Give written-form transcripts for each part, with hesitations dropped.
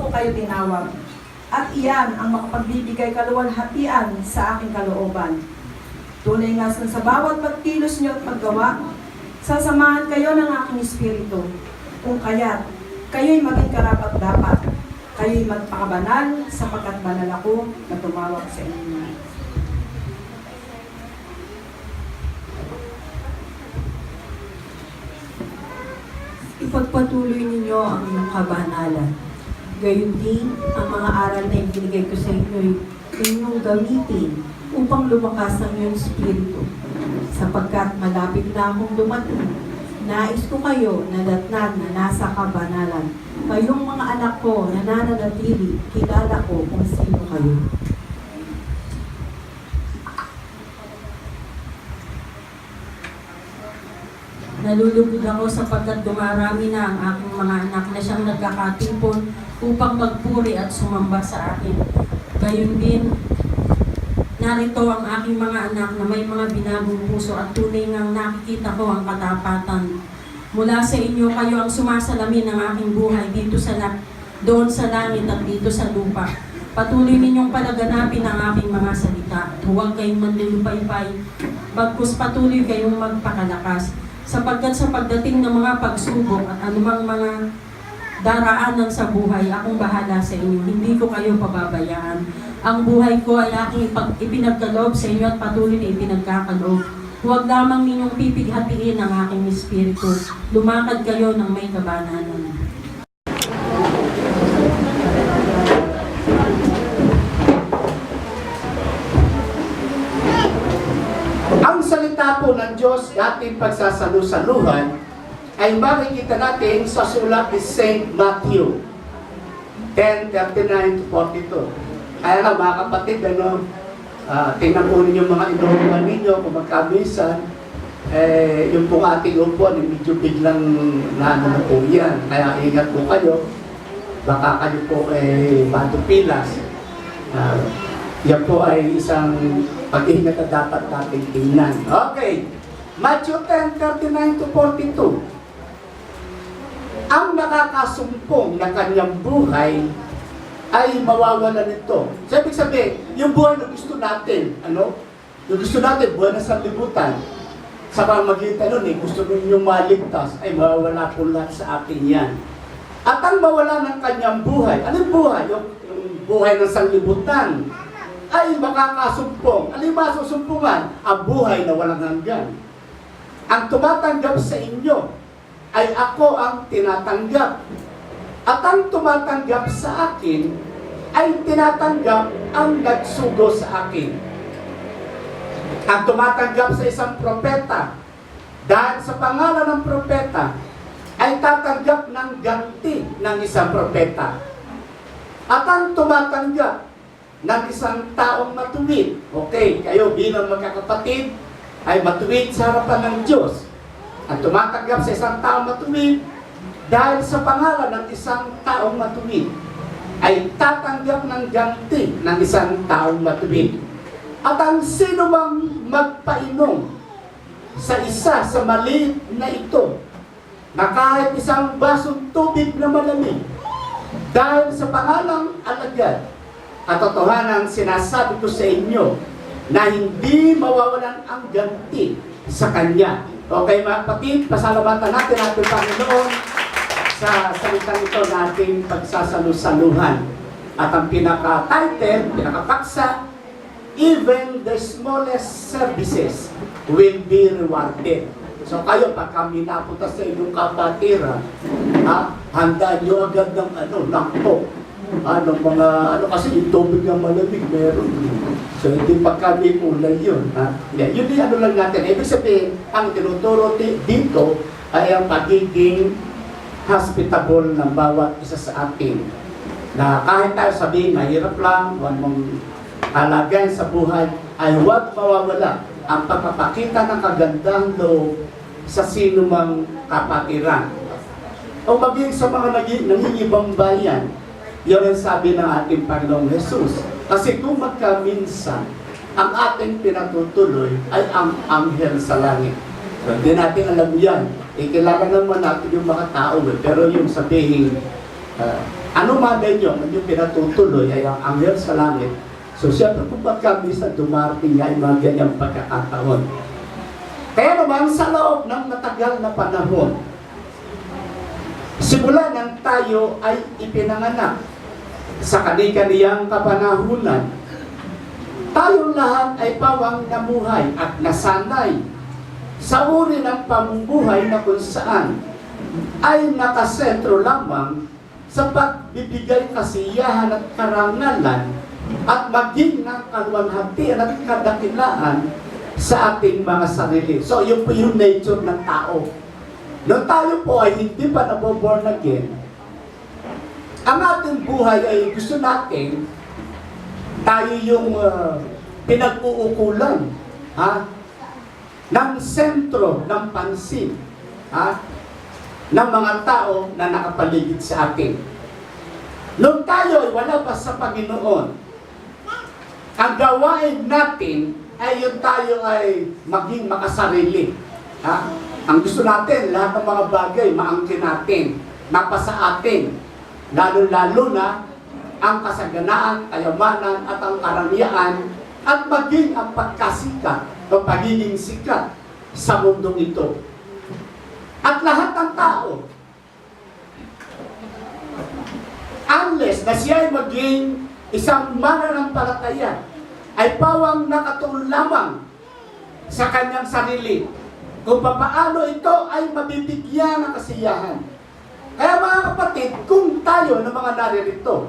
ko kayo tinawag. At iyan ang makapagbibigay kaluwalhatian sa aking kalooban. Tunay nga sa bawat pagkilos niyo at paggawa, sasamahan kayo ng aking espiritu. Kung kaya't kayo'y maging karapat-dapat. Kayo'y magpakabanal sapagkat banal ako na tumawag sa inyo. Ipagpatuloy ninyo ang inyong kabanalan. Gayon din, ang mga aral na ibinigay ko sa inyo inyong gamitin upang lumakas ang iyong espiritu. Sapagkat malapit na akong dumating, nais ko kayo na datnan na nasa kabanalan. Kayong mga anak ko na nananatili, kilala ko kung sino kayo. Nalulugod ako sapagkat dumarami na ang aking mga anak na siyang nagkakatipon upang magpuri at sumamba sa akin. Gayon din, narito ang aking mga anak na may mga binagong puso at tunay ngang nakikita ko ang katapatan. Mula sa inyo, kayo ang sumasalamin ng aking buhay dito doon sa langit at dito sa lupa. Patuloy ninyong palaganapin ang aking mga salita. Huwag kayong manlilupaypay, bagkus patuloy kayong magpakalakas. Sapagkat sa pagdating ng mga pagsubok at anumang mga daraanan sa buhay, akong bahala sa inyo. Hindi ko kayo pababayaan. Ang buhay ko ay aking ipinagkaloob sa inyo at patuloy na ipinagkakaloob. Huwag lamang ninyong pipighatiin ang aking espiritu. Lumakad kayo ng may kabananan. Ang salita po ng Diyos ating pagsasalu-saluhan ay makikita natin sa sulat ni St. Matthew 10:39-42. Kaya nga mga kapatid, tingnan po ninyo mga inuupuan ninyo kung magkabisan, yung pong ating upuan, medyo biglang na po yan. Kaya ingat po kayo, baka kayo po matupilas. Yan po ay isang pag-iingat na dapat natin tingnan. Okay, Matthew 10:39-42. Ang nakakasumpong na kanyang buhay ay mawawala nito. So, ibig sabihin, yung buhay na gusto natin, yung gusto natin, buhay na sanlibutan, sa pamagitan nun, gusto ninyong maligtas, ay mawawala po lahat sa atin yan. At ang mawala ng kanyang buhay, anong buhay? Yung buhay ng sanlibutan, ay makakasumpong. Ano yung masusumpungan? Ang buhay na walang hanggan. Ang tumatanggap sa inyo, ay ako ang tinatanggap. At ang tumatanggap sa akin, ay tinatanggap ang nagsugo sa akin. Ang tumatanggap sa isang propeta, dahil sa pangalan ng propeta, ay tatanggap ng ganti ng isang propeta. At ang tumatanggap ng isang taong matuwid, okay, kayo bilang magkakapatid, ay matuwid sa harapan ng Diyos. At tumatanggap sa isang taong matuwid, dahil sa pangalan ng isang taong matuwid, ay tatanggap ng ganti ng isang taong matuwid. At ang sino mang magpainom sa isa sa maliit na ito, na kahit isang basong tubig na malamig, dahil sa pangalang alagad, at totohanan sinasabi ko sa inyo, na hindi mawawalan ang ganti sa Kanya. Okay mga kapatid, pasalamatan natin ating Panginoon sa salitang ito nating pagsasalu-saluhan. At ang pinaka-title, pinaka-paksa, even the smallest services will be rewarded. So kayo, pag kami napunta sa inyong kapatiran, handa nyo agad ng nakpo. Kasi yung tubig na malamig, meron. So, hindi pa kami kulay yun. Yun yung lang natin. Ibig sabihin, ang tinuturo dito ay ang pagiging hospitable ng bawat isa sa atin. Na kahit tayo sabihin, mahirap lang, huwag mong alagayin sa buhay, ay huwag mawawala ang pagpapakita ng kagandang loob sa sino mang kapatiran. O maging sa mga nangingibang bayan, yun ang sabi ng ating Panginoong Jesus. Kasi kung magkaminsan, ang ating pinatutuloy ay ang anghel sa langit. So, hindi natin alam yan. Kilala naman natin yung mga tao. Pero yung sabihin, Ano man din yung pinatutuloy ay ang anghel sa langit. So siyempre, kung pagka minsan dumarating nga yung mga ganyang pagkakataon. Kaya naman sa loob ng matagal na panahon, simula nang tayo ay ipinanganak sa kani-kaniyang kapanahunan, tayong lahat ay pawang namuhay at nasanay sa uri ng pamumuhay na kung saan ay nakasentro lamang sa pagbibigay kasiyahan at karangalan at maging ng kaluwalhatian at kadakilaan sa ating mga sarili. So, yun po yung nature ng tao. Nung tayo po ay hindi pa naboborn again, ang ating buhay ay gusto natin tayo yung pinag-uukulan ng sentro ng pansin ng mga tao na nakapaligid sa atin. Nung tayo ay wala pa sa Panginoon, ang gawain natin ay yung tayo ay maging makasarili. Ang gusto natin, lahat ng mga bagay, maangkin natin, mapasa atin. Lalo-lalo na ang kasaganaan, kayamanan at ang karangyaan at maging ang pagkasikat o pagiging sikat sa mundong ito. At lahat ng tao, unless na siya ay maging isang mananampalataya, ay pawang nakatuon lamang sa kanyang sarili kung paano ito ay mabibigyan ng kasiyahan. Kaya mga kapatid, kung tayo ng mga naririto,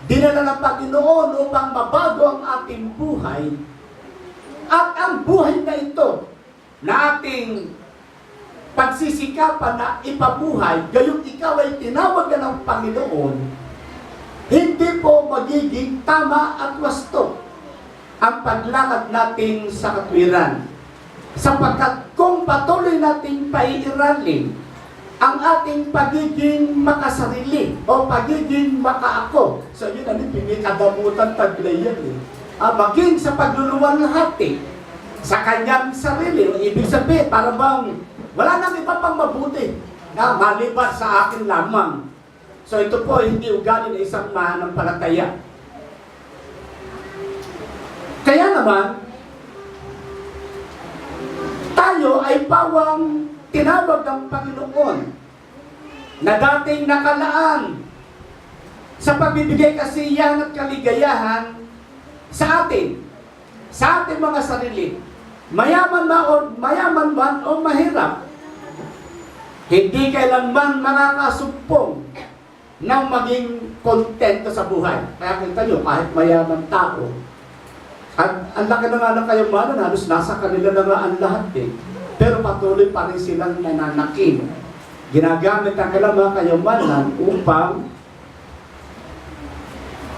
dinala ng Panginoon upang mabago ang ating buhay, at ang buhay na ito na ating pagsisikapan na ipabuhay, gayong ikaw ay tinawag na ng Panginoon, hindi po magiging tama at wasto ang paglakad natin sa katwiran. Sapagkat kung patuloy nating paiiralin ang ating pagiging makasarili o pagiging makaako. So yun ang pinikadamutan taglay yan maging sa pagluluwalhati sa kanyang sarili. O ibig sabihin, para bang wala nang iba pang mabuti na maliban sa akin lamang. So ito po hindi ugali na isang mananampalataya. Kaya naman, tayo ay pawang tinawag ng Panginoon na dating nakalaan sa pagbibigay kasiyahan at kaligayahan sa ating mga sarili. Mayaman man o mahirap, hindi kailanman makakasumpong ng maging kontento sa buhay. Kaya kita nyo, kahit mayaman tao, at ang laki na nga ng kayamanan, halos nasa kanila na nga ang lahat pero patuloy pa rin silang nananakin. Ginagamit ang kailang mga kayamanan upang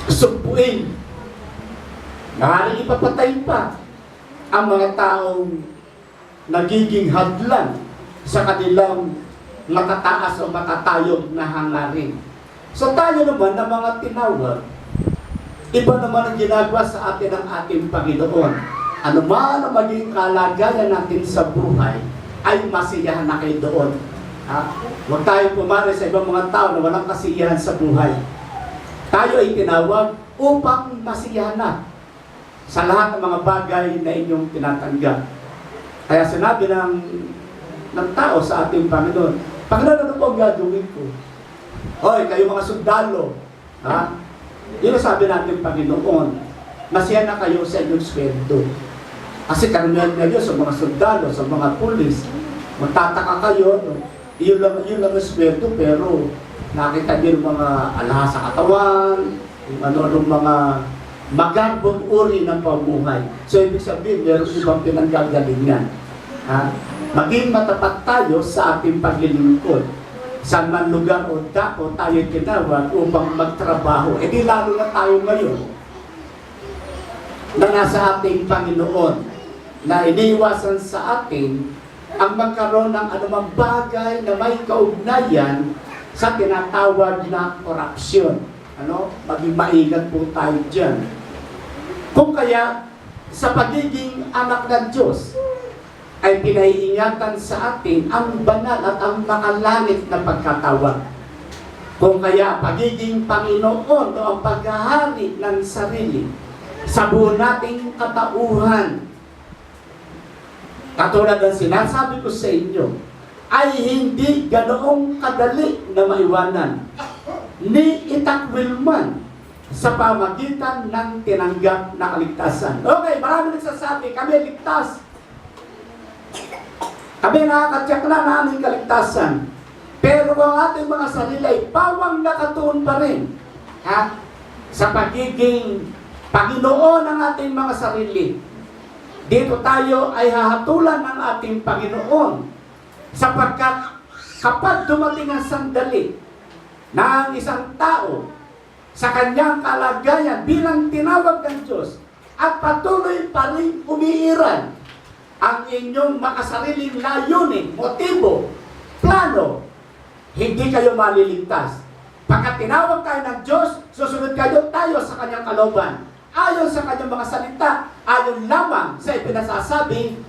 sumpuin. Maaaring ipapatay pa ang mga taong nagiging hadlan sa kanilang matataas o matatayog na hangarin. So tayo naman na mga tinawag, iba naman ang ginagawa sa atin ng ating Panginoon. Ano man ang maging kalagayan natin sa buhay, ay masiyahan na kayo doon. Huwag tayo pumari sa ibang mga tao na walang kasiyahan sa buhay. Tayo ay tinawag upang masiyahan na sa lahat ng mga bagay na inyong tinatanggap. Kaya sinabi ng tao sa ating Panginoon, Panginoon, ano po ang gagawin ko? Hoy, kayo mga sundalo, yun ang sabi natin, Panginoon, masiyahan na kayo sa inyong sweldo. Kasi karamihan ngayon sa mga sundalo, sa mga pulis, magtataka kayo, yun lang ang sweldo, pero nakita niyo yung mga alahas sa katawan, yung ano-anong mga magarbong uri ng pamuhay. So, ibig sabihin, meron ibang pinanggagalingan. Maging matapat tayo sa ating paglilingkod. Saan man lugar o dako tayo tinawag upang magtrabaho. E di lalo na tayo ngayon na nasa ating Panginoon na iniiwasan sa atin ang magkaroon ng anumang bagay na may kaugnayan sa tinatawag na korupsyon. Maging maingat po tayo dyan. Kung kaya, sa pagiging anak ng Diyos, ay pinaiingatan sa atin ang banal at ang makalangit na pagkatawag. Kung kaya pagiging Panginoon o ang paghahari ng sarili sa buong nating katauhan, katulad ng sinasabi ko sa inyo, ay hindi ganoong kadali na maiwanan ni itakwil man sa pamagitan ng tinanggap na kaligtasan. Okay, marami nagsasabi, kami ligtas. Kami nakakatyak na ng aming kaligtasan. Pero ang ating mga sarili ay pawang nakatuon pa rin sa pagiging Panginoon ng ating mga sarili. Dito tayo ay hahatulan ng ating Panginoon sapagkat kapag dumating ang sandali na ang isang tao sa kanyang kalagayan bilang tinawag ng Diyos at patuloy pa rin umiiral ang inyong makasariling layunin, motibo, plano, hindi kayo maliligtas. Pagkat tinawag tayo ng Diyos, susunod tayo sa kanyang kalooban. Ayon sa kanyang mga salita, ayon lamang sa ipinasasabi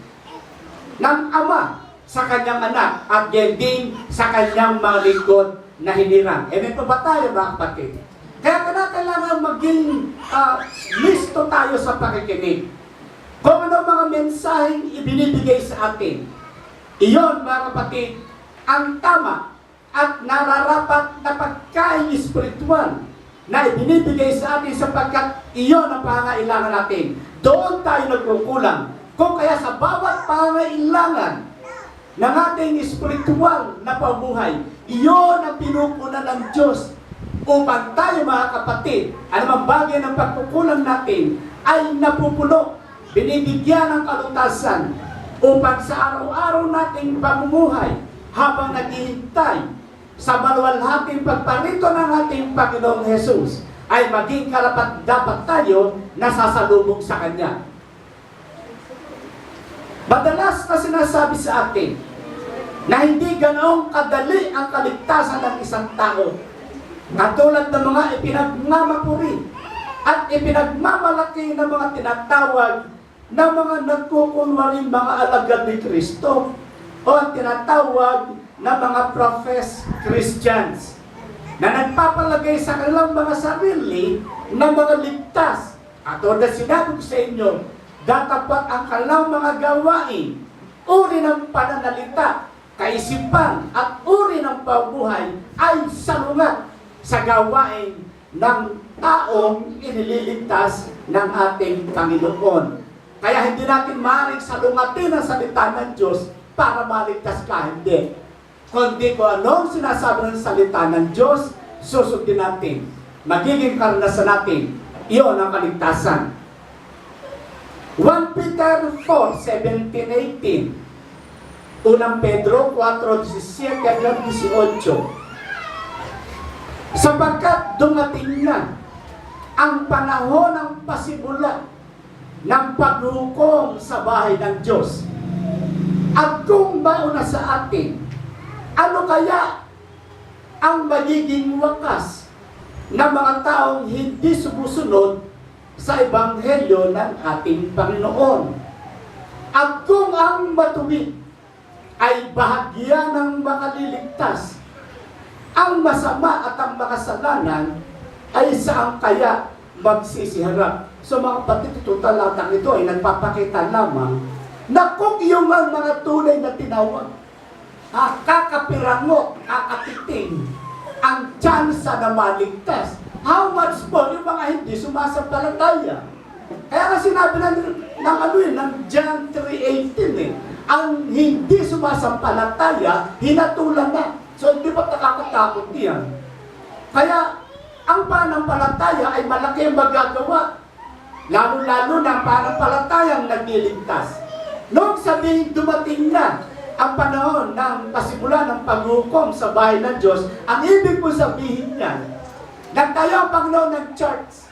ng Ama sa kanyang anak at yan din sa kanyang mga lingkod na hinirang. Amen pa ba tayo, mga kapatid? Kaya kailangan maging listo tayo sa pakikinig. Kung ano mga mensaheng ibinibigay sa atin, iyon, mga kapatid, ang tama at nararapat na pagkain espiritual na ibinibigay sa atin sapagkat iyon ang pangailangan natin. Doon tayo nagkukulang. Kung kaya sa bawat pangailangan ng ating espiritual na pabuhay, iyon ang pinupunan ng Diyos upang tayo, mga kapatid, anumang bagay ng pagkukulang natin ay napupuno, binibigyan ng kalutasan upang sa araw-araw nating pamumuhay habang naghihintay sa maluwalhating pagparito ng ating Panginoong Jesus ay maging karapat-dapat tayo na sasalubong sa Kanya. Madalas na sinasabi sa atin na hindi ganoong kadali ang kaligtasan ng isang tao. Katulad ng mga ipinagmamapuri at ipinagmamalaki ng mga tinatawag na mga nagkukunwaring mga alagad ni Kristo o ang tinatawag na mga professed Christians na nagpapalagay sa kanilang mga sarili na mga ligtas. At o na sinabi ko sa inyo, datapat ang kanilang mga gawain, uri ng pananalita, kaisipan at uri ng pabuhay ay salungat sa gawain ng taong inililigtas ng ating Panginoon. Kaya hindi natin maaaring salungatin ang salita ng Diyos para maligtas ka, hindi. Kundi kung anong sinasabi ng salita ng Diyos, susundin natin. Magiging karanasan natin. Iyon ang kaligtasan. 1 Peter 4:17-18, 1 Pedro 4:17-18. Sapagkat dumating na ang panahon ng pasimula ng paghukom sa bahay ng Diyos. At kung mauna sa atin, ano kaya ang magiging wakas ng mga taong hindi sumusunod sa Ebanghelyo ng ating Panginoon? At kung ang matuwid ay bahagya ng makaliligtas, ang masama at ang makasalanan ay saan kaya magsisiharap? So mga kapatid, itong talatang ito ay nagpapakita lamang na kung iyong mga tunay na tinawag, kakapirangot, kakatiting ang tsansa na maligtas, how much more yung mga hindi sumasampalataya? Kaya nga sinabi ng John 3:18 ang hindi sumasampalataya, hinatulan na. So hindi ba nakakatakot yan? Kaya ang panampalataya ay malaki ang magagawa. Lalo-lalo na ang panampalatayang nagliligtas. Noong sabihin dumating na ang panahon ng pasimula ng paghukom sa bahay ng Diyos, ang ibig po sabihin niyan, nagtayo ang Panginoon ng church.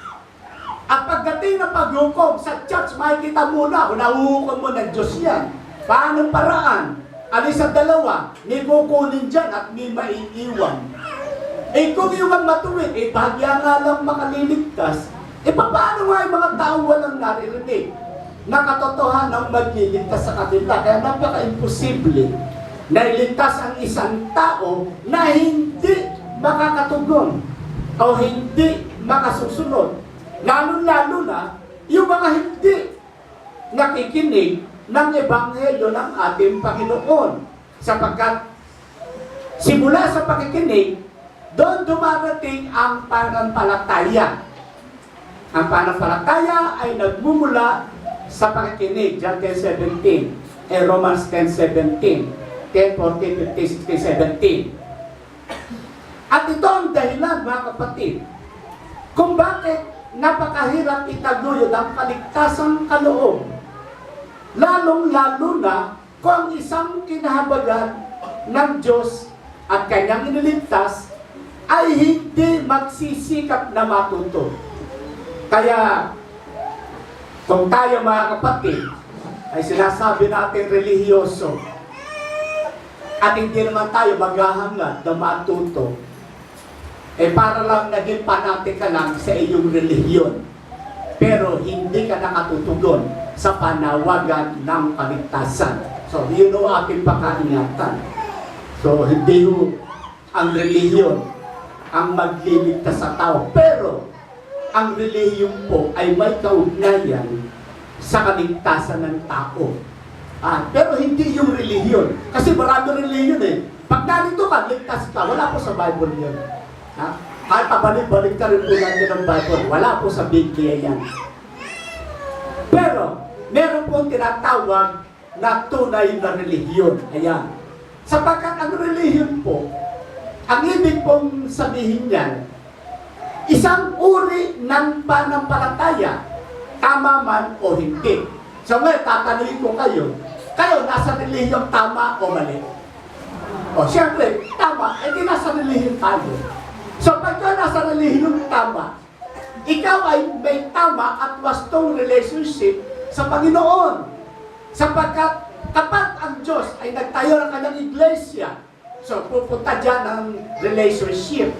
At pagdating ng paghukom sa church, makikita muna kung nahuhukom mo ng Diyos yan. Paano paraan? Alis sa dalawa, may kukunin dyan at may maiiwan. Kung yung matuwid, bahagya nga lang makaliligtas, paano nga yung mga tao walang naririnig na katotohanan magliligtas sa kanila? Kaya napaka-imposible na iligtas ang isang tao na hindi makakatugon o hindi makasusunod. Lalo-lalo na yung mga hindi nakikinig ng Ebanghelyo ng ating Panginoon. Sapagkat simula sa pakikinig, doon dumarating ang pananampalataya. Ang pananampalataya ay nagmumula sa pakikinig. John 10:17, Romans 10:17, 10:14, 15, 16, 17. At ito ang dahilan, mga kapatid, kung bakit napakahirap itaguyod ang kaligtasang kaloob. Lalong-lalo na kung isang kinahabagan ng Diyos at kanyang iniligtas ay hindi magsisikap na matuto. Kaya, kung tayo mga kapatid ay sinasabi natin relihiyoso at hindi naman tayo maghahangad na matuto, para lang naging panate ka lang sa iyong relihiyon, pero hindi ka nakatutugon sa panawagan ng kaligtasan. So, yun o aking pakaingatan. So, hindi ho ang relihiyon ang magliligtas sa tao, pero ang relihiyon po ay may kaugnayan sa kaligtasan ng tao. Pero hindi yung relihiyon. Kasi maraming relihiyon Pag narito ka, ligtas ka. Wala po sa Bible yun. Kahit pabalik-balik ka rin po natin ng Bible, wala po sa Biblia yan. Pero, meron pong tinatawag na tunay na relihiyon. Ayan. Sapagkat ang relihiyon po, ang ibig pong sabihin niyan, isang uri ng panampalataya, tama man o hindi. So ngayon, tatanungin ko kayo nasa relihiyong tama o mali? O siyempre, tama, di nasa relihiyong tayo. So pagka nasa relihiyong tama, ikaw ay may tama at wastong relationship sa Panginoon. Sapagkat kapag ang Diyos ay nagtayo ng kanyang iglesia, so pupunta dyan ang relationship.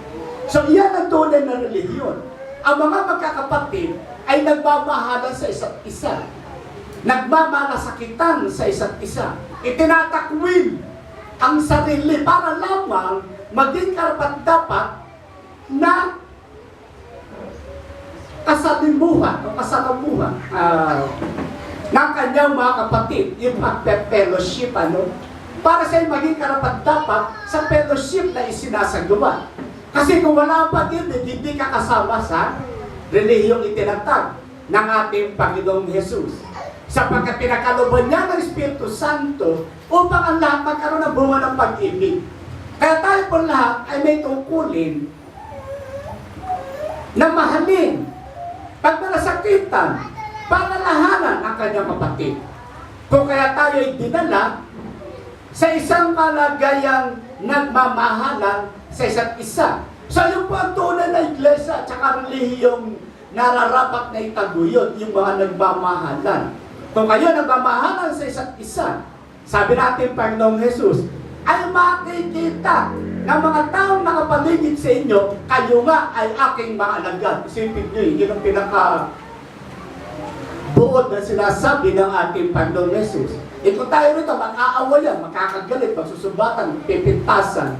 So iyan ang tunay na relihiyon. Ang mga magkakapatid ay nagmamahalan sa isa't isa. Nagmamalasakitan sa isa't isa. Itinatakwil ang sarili para lamang maging karapat-dapat na kasalimuhan o kasalamuhan ng kanyang mga kapatid, yung fellowship, para sa'yo maging karapat-dapat sa fellowship na isinasagawa. Kasi kung wala pa din, hindi ka kasama sa relihiyong itinatag ng ating Panginoong Jesus. Sapagkat pinakaloban niya ng Espiritu Santo upang ang lahat magkaroon ng bunga ng pag-ibig. Kaya tayo po lahat ay may tungkulin na mahalin, pagmalasakitan, palalahanan ang kanyang kapatid. Kung kaya tayo ay dinala sa isang kalagayang nagmamahalan sa isa't isa. So yung po ang tunay na iglesia at saka relihiyong nararapat na itaguyod, yung mga nagmamahalan. Kung kayo nagmamahalan sa isa't isa, sabi natin Panginoong Jesus, ay makikita ng mga taong nakapaligid sa inyo, kayo nga ay aking mga alagad. Isipin nyo, yun ang buod na sinasabi ng ating Panginoong Jesus. Kung tayo rito, mag-aawayan, makakagalit, magsusumbatan, pipintasan.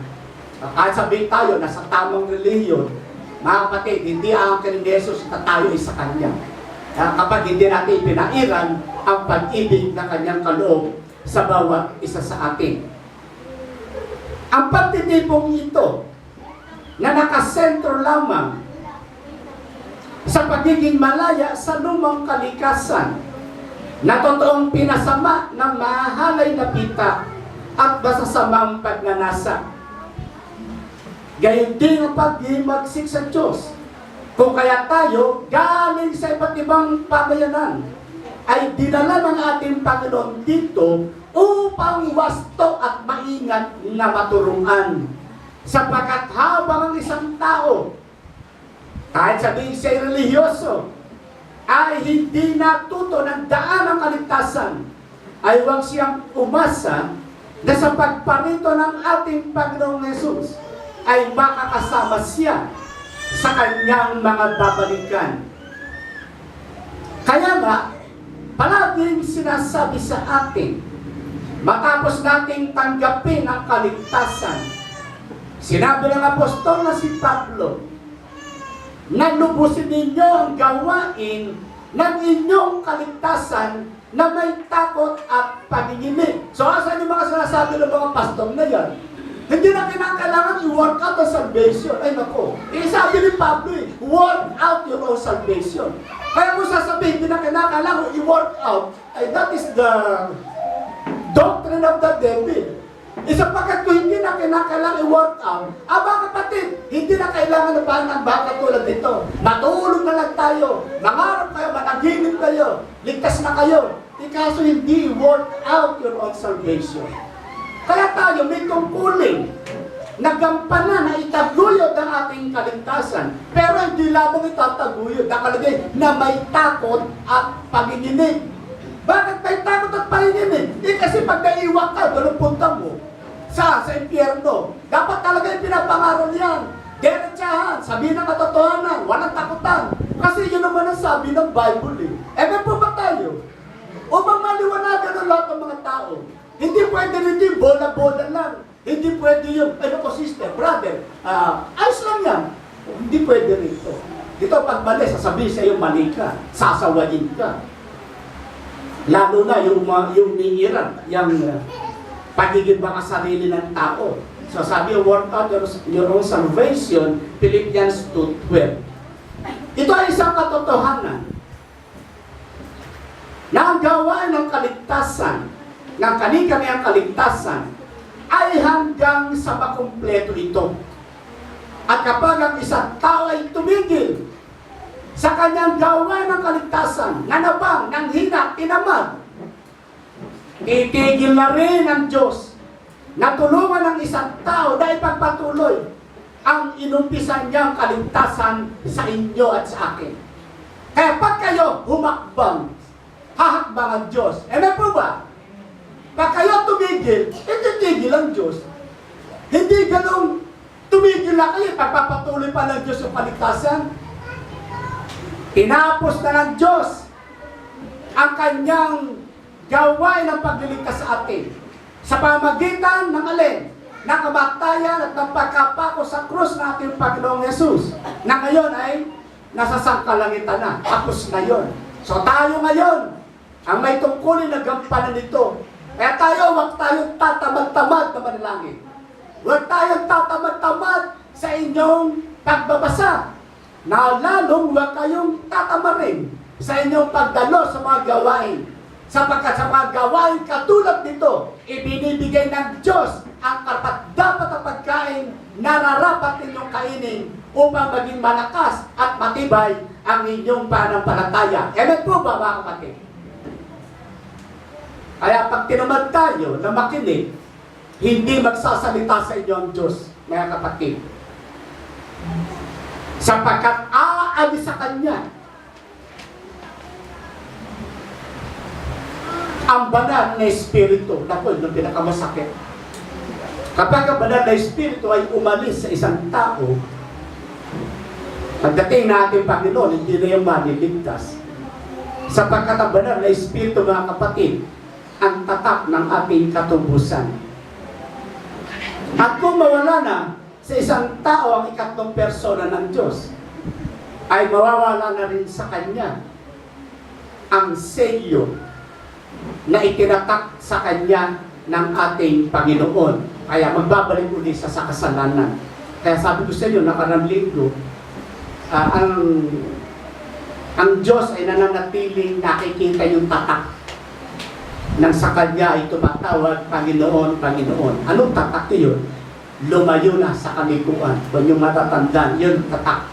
Kahit sabihin tayo, nasa tamang relihiyon, mga kapatid, hindi ang ni Jesus na tayo isa Kanya. Kapag hindi natin ipinairan ang pag-ibig ng Kanyang kaloob sa bawat isa sa atin. Ang pagtitipong ito, na nakasentro lamang sa pagiging malaya sa lumang kalikasan, na totoong pinasama ng mahalay na pita at masasamang pagnanasa. Gayon din ang pag-imagsik sa Diyos. Kung kaya tayo, galing sa iba't ibang pamayanan, ay dinala ng ating Panginoon dito upang wasto at maingat na maturuan. Sapagkat habang ang isang tao, kahit sabihin siya relihiyoso, ay hindi natuto ng daan ng kaligtasan, ay huwag siyang umasa na sa pagparito ng ating Panginoong Jesus ay makakasama siya sa kanyang mga babalikan. Kaya nga, palaging sinasabi sa atin, matapos nating tanggapin ang kaligtasan, Sinabi ng apostol na si Pablo, na lubusin ninyo ang gawain ng inyong kaligtasan na may takot at paniginig. So, asan yung mga sinasabi ng mga pastor na yan? Hindi na kinakailangan i-work out ang salvation. Ay nako, sabi ni Pablo work out your own salvation. Kaya kung sasabihin, hindi na kinakailangan i-work out, ay that is the doctrine of the devil. Sapagkat kung hindi na kinakailangan i-work out, mga kapatid, hindi na kailangan na ba ng baka tulad dito. Matulog na lang tayo, mangarap kayo, managinip kayo, ligtas na kayo. Kaso hindi work out your own salvation. Kaya tayo may tungkulin na gampanan na itaguyod ang ating kaligtasan. Pero hindi lamang itataguyod, nakalagay na may takot at panginginig. Bakit may takot at panginginig? Kasi pag naiwak ka, doon ang punta mo. Sa impyerno. Dapat talaga yung pinapangaral yan. Diretsahan, sabihin ng katotohanan, walang takutan. Kasi yun naman ang sabi ng Bible eh. May po ba tayo? Upang maliwanagan ng lahat ng mga tao. Hindi pwede rin yung bola-bola lang. Hindi pwede yung, ano ko sister, brother, ayos lang yan. Hindi pwede rin ito. Dito pag mali, sasabihin sa iyo mali ka, sasawayin ka. Lalo na yung niiran, yung pagiging baka sarili ng tao. So sabi yung work out your own salvation, Philippians 2:12. Ito ay isang katotohanan na ang gawain ng kaligtasan, ng kani-kaniyang kaligtasan, ay hanggang sa makumpleto ito. At kapag ang isang tao ay tumigil sa kanyang gawain ng kaligtasan, nanabang, nanghina, tinamad, itigil na rin ng Diyos na tulungan ng isang tao na ipagpatuloy ang inumpisan niyang kaligtasan sa inyo at sa akin. Kaya pag kayo humakbang, hahakbang ang Diyos. Po ba? Pag kayo tumigil, ititigil ang Diyos. Hindi ganun tumigil na kayo, pagpapatuloy pa ng Diyos yung kaligtasan. Tinapos na ng Diyos ang kanyang gawain ng pagliligtas sa atin sa pamagitan ng alin? Ng kamatayan at ng pagkapako sa krus ng ating Panginoong Yesus, na ngayon ay nasa sangkalangitan na. Tapos na yun. So tayo ngayon ang may tungkulin na gampanan nito. Kaya tayo, huwag tayong tatamad-tamad na manalangin. Huwag tayong tatamad-tamad sa inyong pagbabasa. Na lalong huwag kayong tatamarin sa inyong pagdalo sa mga gawain. Sapagkat sa mga gawain katulad nito, ibinibigay ng Diyos ang dapat na pagkain na nararapat ninyong kainin upang maging malakas at matibay ang inyong pananampalataya. Amen po ba, mga kapatid? Kaya pag tinamad tayo na makinig, hindi magsasalita sa inyo ang Diyos, mga kapatid. Sapagkat aalis sa Kanya ang banal na Espiritu. Naku, yung pinakamasakit. Kapag ang banal na Espiritu ay umalis sa isang tao, pagdating na ating Panginoon, hindi na yung maliligtas. Sapagkat ang banal na Espiritu, mga kapatid, ang tatak ng ating katubusan. At kung mawala na sa isang tao ang ikatlong persona ng Diyos, ay mawawala na rin sa Kanya ang selyo na itinatak sa Kanya ng ating Panginoon. Kaya magbabalik ulit sa kasalanan. Kaya sabi ko sa inyo, nakarang linggo, ang Diyos ay nananatiling nakikita yung tatak nang sa Kanya ay tumatawag, Panginoon, Panginoon. Anong tatak yun? Lumayo na sa kalikuan. Kung yung matatandaan, yun tatak.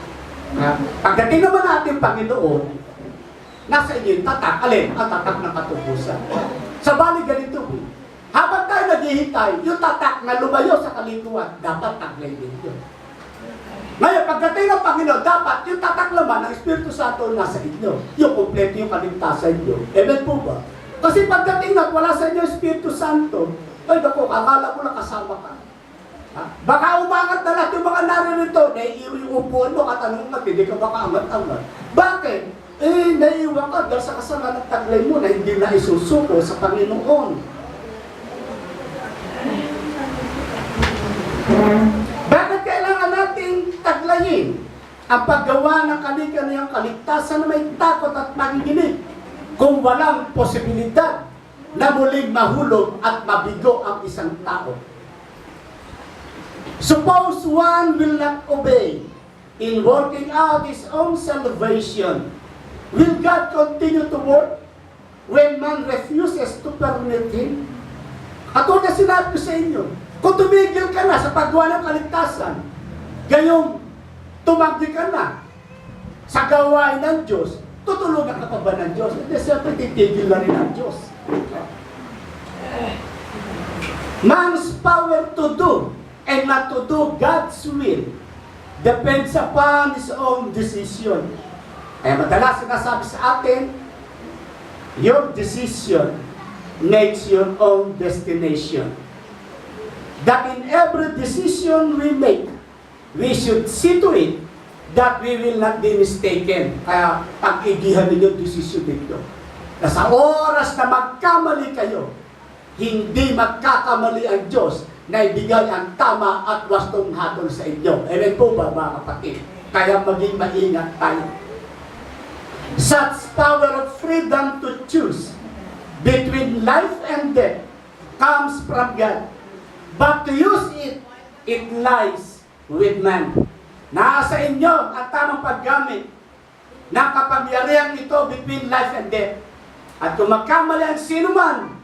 Pagdating naman natin, Panginoon, nasa inyo yung tatak. Alin? Ang tatak ng katubusan. Sa bali ganito, habang tayo naghihintay, yung tatak na lumayo sa kalikuan, dapat taglay din yun. Ngayon, pagdating ng Panginoon, dapat yung tatak naman ng Espiritu Santo nasa inyo. Yung kompleto yung kaligtasan nyo. Amen po ba? Kasi pagdating na wala sa inyo Espiritu Santo, ay naku, akala mo na kasama ka. Baka umangat na lahat yung mga naririto, naiiwi yung upuan mo, katanong ka, hindi ka baka angat-angat. Bakit? Naiiwan ka dahil sa kasalanan taglay mo na hindi na isusuko sa Panginoon. ang paggawa ng kani-kaniyang kaligtasan na may takot at panginginig kung walang posibilidad na muling mahulog at mabigo ang isang tao. Suppose one will not obey in working out his own salvation. Will God continue to work when man refuses to permit Him? At una sinabi ko sa inyo, kung tumigil ka na sa paggawa ng kaligtasan, gayong tumanggi ka na sa gawain ng Diyos, tutulungan ka pa ba ng Diyos? Hindi, siyempre titigil na rin ang Diyos. Man's power to do and not to do God's will depends upon his own decision. Kaya madalas sinasabi sa atin, your decision makes your own destination. That in every decision we make, we should see to it that we will not be mistaken. Kaya pag-igihan ninyo decision dito. Na sa oras na magkamali kayo, hindi magkakamali ang Diyos na ibigay ang tama at wastong hatol sa inyo. Amen po ba, mga kapatid? Kaya maging maingat tayo. Such power of freedom to choose between life and death comes from God. But to use it, it lies with man. Nasa inyo ang tamang paggamit ng kapangyarihan ito between life and death. At kung magkamali ang sino man,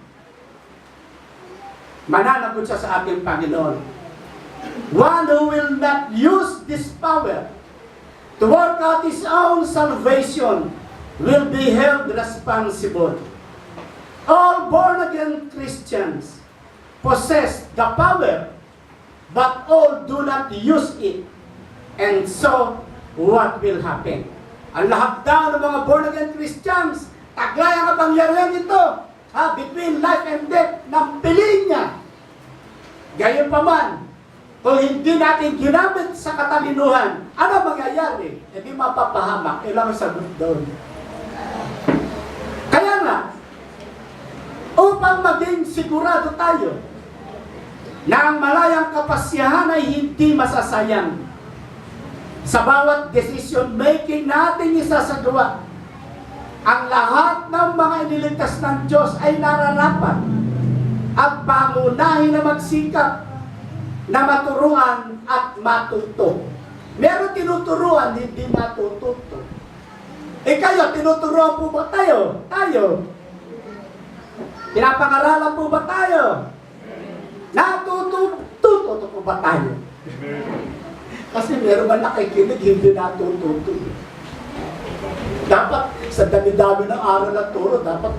mananagot siya sa ating Panginoon. One who will not use this power to work out his own salvation will be held responsible. All born-again Christians possess the power, but all do not use it. And so, what will happen? Ang lahat daw ng mga born-again Christians, taglay ang kapangyarihan ito, between life and death, ng piliin niya. Gayon pa man, kung hindi natin ginamit sa katalinuhan, ano mangyayari? Hindi mapapahamak. Ilang sagot doon. Kaya nga, upang maging sigurado tayo na ang malayang kapasyahan ay hindi masasayang sa bawat decision making natin isasagawa, ang lahat ng mga iniligtas ng Diyos ay nararapat at pangunahin na magsikap na maturuan at matuto. Meron tinuturuan, hindi matututo. Kayo, tinuturuan po ba tayo? Tayo. Pinapangaralan po ba tayo? Natututo po ba tayo? Kasi meron man nakikinig, hindi natututo. Dapat sa dami-dami ng aral at turo, dapat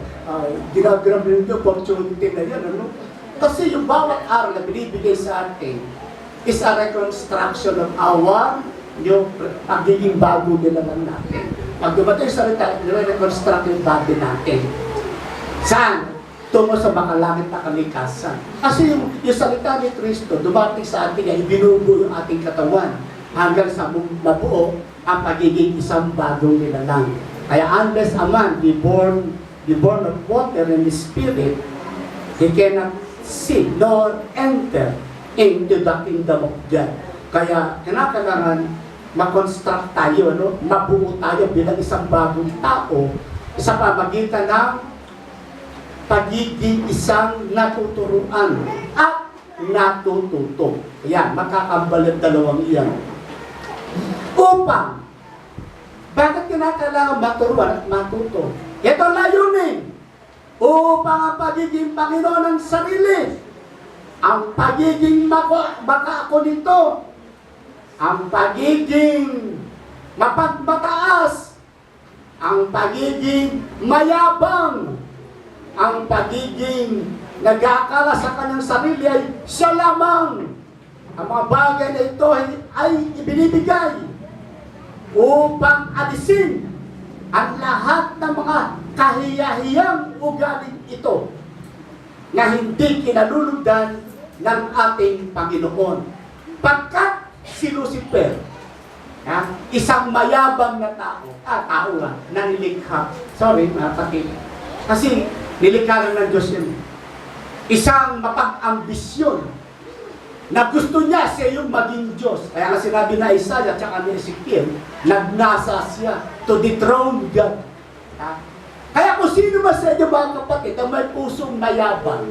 ginagram rin yung opportunity na yan. Ano? Kasi yung bawat aral na binibigay sa atin is a reconstruction of our yung pagiging bago nila lang natin. Pag dumating sa salita, reconstruct yung body natin. Saan? Tungo sa makalangit na kalikasan. Kasi yung salita ni Kristo, dumating sa atin ay binubuo yung ating katawan hanggang sa mabuo ang pagiging isang bagong nilalang. Kaya unless a man be born of water and the Spirit, he cannot see nor enter into the kingdom of God. Kaya kinakailangan ma-construct tayo, no? Mabuo tayo bilang isang bagong tao sa pamagitan ng pagiging isang natuturuan at natututo. Ayan, makakambal ang dalawang iyan. Upang, bakit kinakailangan maturuan at matuto? Ito ang layunin. Upang ang pagiging Panginoon ng sarili, ang pagiging baka ako nito, ang pagiging mapagmataas, ang pagiging mayabang, ang pagiging nag-aakala sa kanyang sarili ay siya lamang. Ang mga bagay na ito ay ibinibigay upang alisin ang lahat ng mga kahiyahiyang ugaling ito na hindi kinalulugdan ng ating Panginoon. Pagkat si Lucifer, isang mayabang na tao na nilikha. Sorry, mga kapatid. Kasi nilikha lang ng Diyos yun. Isang mapag-ambisyon na gusto niya siya yung maging Diyos. Kaya nga sinabi na Isaiah at ni Ezekiel, nagnasa siya to dethrone God. Ha? Kaya kung sino ba sa inyo mga kapatid na may pusong mayabang,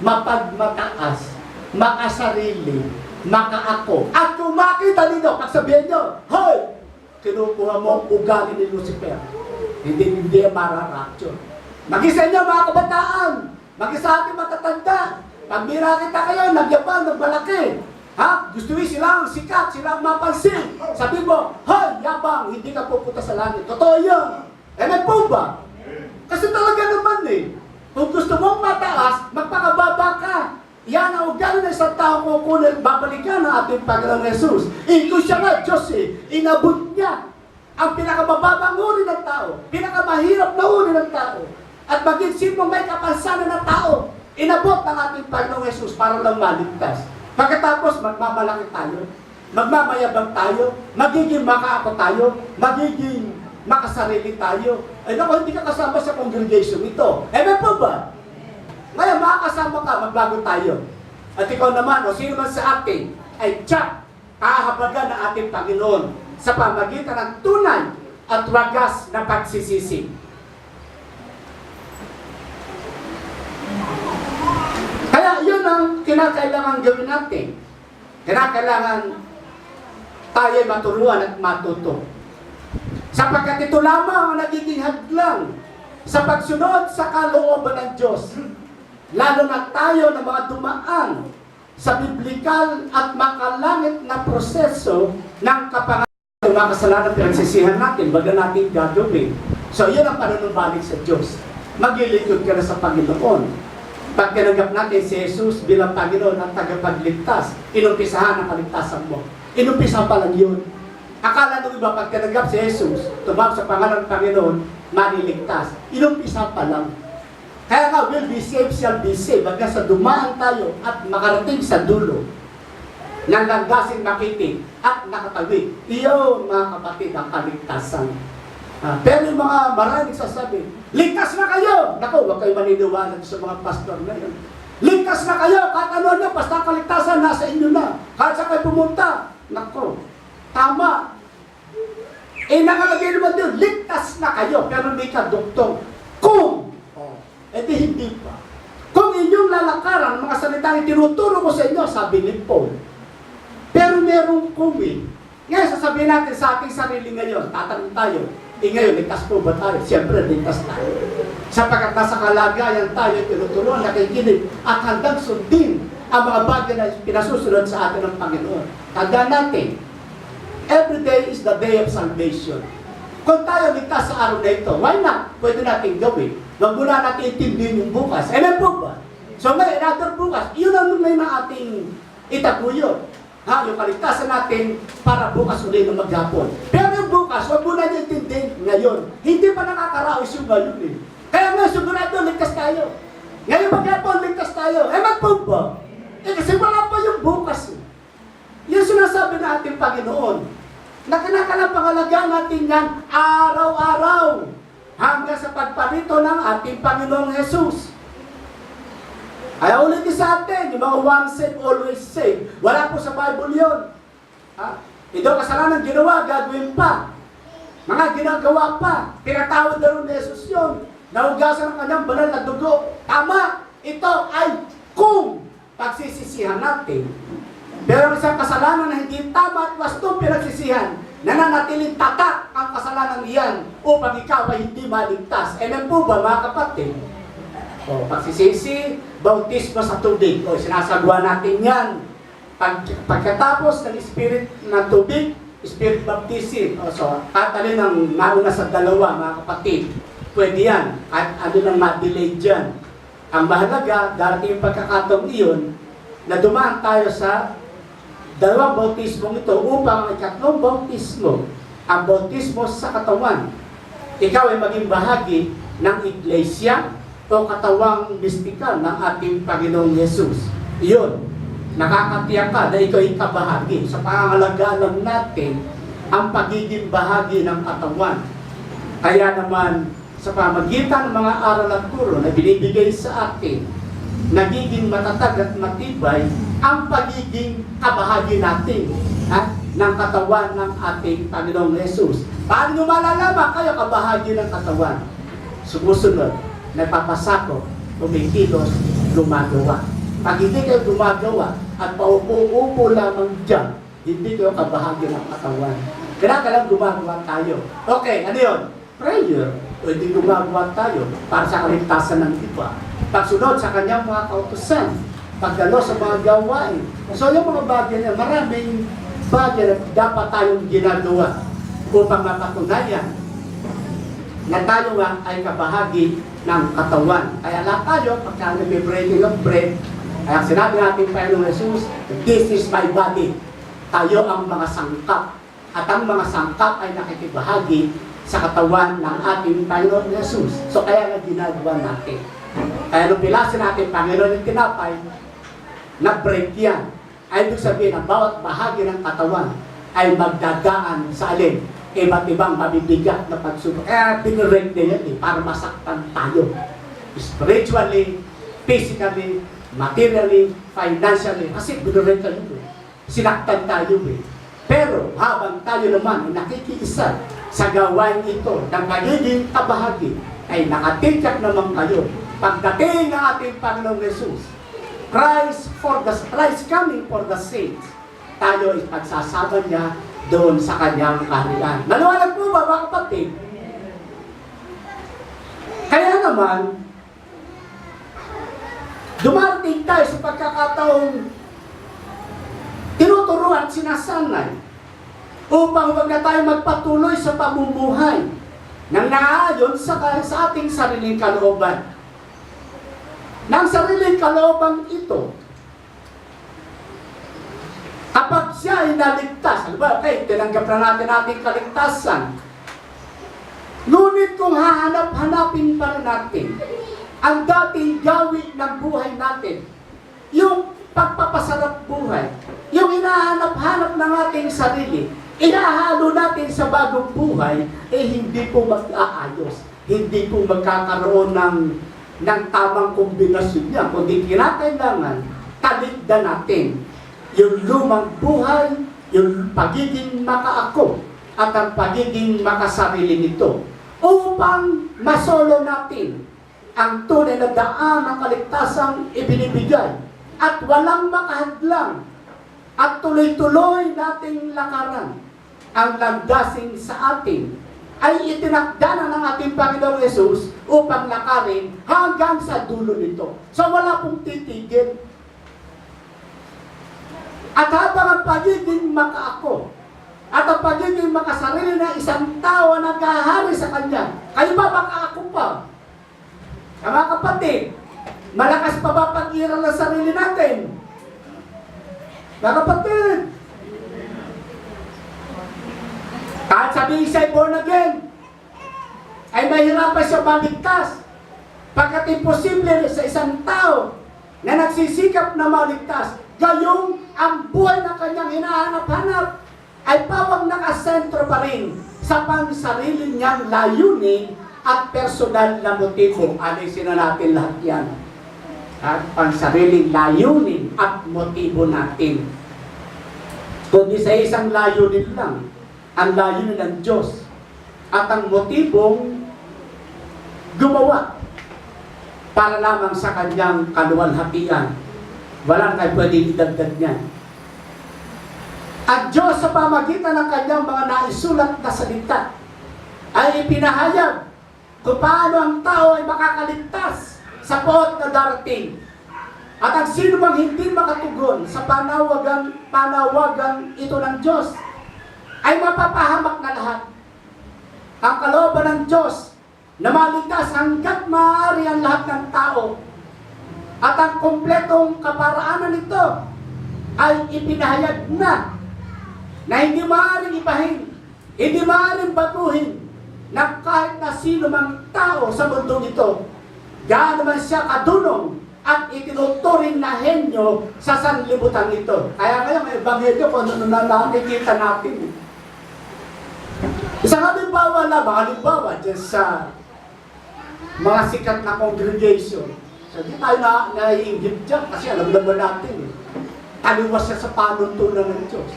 mapagmataas, makasarili, makaako, at kung makita ninyo, pagsabihin nyo, hoy, kinukuha mo ang ugali ni Lucifer, hindi mararapture. Mag-isa nyo mga kabataan, mag-isa ating matatanda, pag kita kayo, nagyabang, nagmalaki, ha? Gusto nyo silang sikat, silang mapansin, sabi mo, hoy, yabang, hindi ka pupunta sa langit. Totoo yun. May po ba? Kasi talaga naman kung gusto mong mataas, magpakababa ka. Yan ang ugali ng isang tao kung babalikan ng ating Panginoong Jesus. Kung siya nga, Diyos inabot niya ang pinakamababang uri ng tao, pinakamahirap na uri ng tao, at maging sinong may kapansanan ng tao, inabot ng ating Panginoong Jesus para lang maligtas. Pagkatapos, magmamalaki tayo, magmamayabang tayo, magiging makaako tayo, magiging makasarili tayo. Ay naku, hindi ka kasama sa congregation ito. May po ba? Ngayon, makakasama ka, magbago tayo. At ikaw naman, o sino man sa atin, ay tsak, kahabagan ng ating Panginoon sa pamagitan ng tunay at wagas na pagsisisi. Kaya yun ang kinakailangan gawin natin. Kinakailangan tayo maturuan at matuto. Sapagkat ito lamang ang nagiging hadlang sa pagsunod sa kalooban ng Diyos. Lalo na tayo na mga dumaan sa biblikal at makalangit na proseso ng kapangalan ng mga kasalanan pinagsisihan natin, baga natin gagawin. So, yun ang panunumbalik sa Diyos. Maglilingkod ka na sa Panginoon. Pag tinanggap natin si Jesus bilang Panginoon at tagapagligtas, inumpisahan ang kaligtasan mo. Inumpisa pa lang yun. Akala nung iba, pag tinanggap si Jesus, tumawag sa pangalan ng Panginoon, maniligtas. Inumpisa pa lang. Kaya nga, will be saved, shall be saved. Hanggang sa dumaan tayo at makarating sa dulo ng landasin makiting at nakatawid. Iyon, mga kapatid, ang kaligtasan. Pero yung mga maraming sasabi, ligtas na kayo! Naku, huwag kayo maniniwala sa mga pastor na yun. Ligtas na kayo! Kahit ano na, basta kaligtasan, nasa inyo na. Kahit sa kayo pumunta. Naku, tama. Nakalagay naman doon, ligtas na kayo, pero hindi ka doktor. Kung hindi pa. Kung inyong lalakaran, mga salitang tinuturo ko sa inyo, sabi ni Paul. Pero merong kumi. Ngayon, sasabihin natin sa ating sarili ngayon, tatanong tayo, ngayon, ligtas po ba tayo? Siyempre, ligtas tayo. Sapagkat nasa kalagayan tayo, tinuturuan, nakikinig, at handang sundin ang mga bagay na pinasusunod sa atin ng Panginoon. Tandaan natin, every day is the day of salvation. Kung tayo ligtas sa araw na ito, why not? Pwede natin gawin. Wag muna natin itindihin yung bukas. Po ba? So may another bukas, yun ang may na ating itaguyod. Yung kaligtasan natin para bukas ulit na maghapon. Pero yung bukas, wag muna natin itindihin ngayon. Hindi pa nakakaraos yung ngayon Kaya nga, sigurado, ligtas tayo. Ngayon maghapon, ligtas tayo. Po ba? Kasi wala pa yung bukas. Yung sinasabi na ating Panginoon, na kinakalampangalagaan natin yan araw-araw hanggang sa pagparito ng ating Panginoong Jesus. Ay ulit sa atin, yung mga once saved, always saved. Wala po sa Bible yun. Ito kasalanan ginawa, gagawin pa. Mga ginagawa pa. Tinatawad na rin ni Jesus yun. Nahugasan ng kanyang banal na dugo. Tama, ito ay kung pagsisisihan natin. Pero isang kasalanan na hindi tama at wastong pinagsisihan, nananatiling tatak ang kasalanan iyan upang ikaw ay hindi maligtas. Po ba mga kapatid? Pagsisisi, bautismo sa tubig. Sinasagawa natin yan. Pagkatapos ng spirit ng tubig, spirit baptism. Kahit alin ang nauna sa dalawa, mga kapatid, pwede yan. At ano nang ma-delay dyan. Ang mahalaga, darating yung pagkakataong iyon, na dumaan tayo sa dalawang bautismong ito upang ang ikatlong bautismo, ang bautismo sa katawan, ikaw ay maging bahagi ng iglesia o katawang mistikal ng ating Panginoong Jesus. Iyon, nakakatiyak ka na ikaw ay kabahagi. Sa pangangalagaan natin ang pagiging bahagi ng katawan. Kaya naman, sa pamagitan ng mga aral at turo na binibigay sa atin, nagiging matatag at matibay ang pagiging kabahagi natin ng katawan ng ating Panginoong Jesus. Paano nyo malalaman kayo kabahagi ng katawan? Sumusunod, nagpapasako, kumikilos, gumagawa. Pag hindi kayo gumagawa at paupo-upo lamang dyan, hindi kayo kabahagi ng katawan. Kailangan gumagawa tayo. Okay, ano yun? Prayer. Pwede gumagawa tayo para sa kaligtasan ng iba. Pagsunod sa kanyang mga kautusan, pagdalo sa mga gawain. So yung mga bagay na maraming bagay na dapat tayong ginagawa upang mapatunayan na tayo nga ay kabahagi ng katawan. Kaya lahat tayo, pagka nag-breaking of bread, kaya sinabi natin Panginoong Jesus, this is my body. Tayo ang mga sangkap. At ang mga sangkap ay nakikibahagi sa katawan ng ating Panginoon Jesus. So kaya nga ginagawa natin. Kaya nung pilasin natin Panginoon yung tinapay, na-break yan. Ay ibig sabihin, ang bawat bahagi ng katawan ay magdadaan sa alin? Iba't ibang mabibigat na pagsubok. Kaya binirek din yan para masaktan tayo. Spiritually, physically, materially, financially. Kasi binirek tayo. Sinaktan tayo eh. Pero habang tayo naman ay nakikiisa sa gawain ito ng magiging kabahagi, ay nakatiyak naman kayo. Pagdating ng ating Panginoong Jesus, Christ coming for the saints, tayo ay pagsasama niya doon sa kanyang kaharian. Naliwanag po ba mga kapatid? Kaya naman, dumarating tayo sa pagkakataong tinuturuan at sinasanay upang huwag na tayo magpatuloy sa pamumuhay nang naayon sa ating sariling kalooban. Nang sariling kalooban ito, kapag siya ay naligtas, okay, tinanggap na natin ating kaligtasan, ngunit kung hahanap-hanapin pa rin natin ang dating gawi ng buhay natin, yung pagpapasarap buhay, yung hinahanap-hanap ng ating sarili, ihahalo natin sa bagong buhay, hindi po mag-aayos. Hindi po magkakaroon ng tamang kombinasyon niya. Kundi kinakailangan, talikdan natin yung lumang buhay, yung pagiging makaako, at ang pagiging makasarili nito, upang masolo natin ang tunay na daan ng kaligtasang ibinibigay at walang makahadlang at tuloy-tuloy nating lakaran ang landasin sa atin ay itinakda na ng ating Panginoong Jesus upang lakarin hanggang sa dulo nito. So wala pong titigil. At habang ang pagiging makaako at ang pagiging makasarili na isang tao na nagahari sa Kanya, kayo ba makaako pa? Mga kapatid, malakas pa ba pag-iral ng sarili natin? Mga kapatid, kahit sabihin siya'y born again, ay mahirapan siya maligtas. Pagkat imposible sa isang tao na nagsisikap na maligtas, gayong ang buhay na kanyang hinahanap-hanap ay pawang nakasentro pa rin sa pansarili niyang layunin at personal na motibo. Alisin na natin lahat yan. At pansariling layunin at motibo natin. Kundi sa isang layunin lang, ang layunin ng Diyos at ang motibong gumawa para lamang sa kanyang kaluwalhatian. Walang kayo pwede idagdag niyan. At Diyos sa pamagitan ng kanyang mga naisulat na salita ay ipinahayag kung paano ang tao ay makakaligtas sa poot na darating. At ang sino mang hindi makatugon sa panawagan ito ng Diyos ay mapapahamak na lahat. Ang kalooban ng Diyos na maligtas hanggat maaari ang lahat ng tao at ang kumpletong kaparaanan nito ay ipinahayag na hindi maaaring ibahin, hindi maaaring batuhin na kahit na sino mang tao sa mundong ito, gaano man siya kadunong at itinuturing na henyo sa sanlibutan ito. Kaya ngayon, may ebanghelyo kung ano na nakikita natin. Isang halimbawa dyan sa mga sikat na congregation, So, di tayo naiingit dyan kasi alam naman natin eh. Taliwas siya sa panuntunan ng Diyos.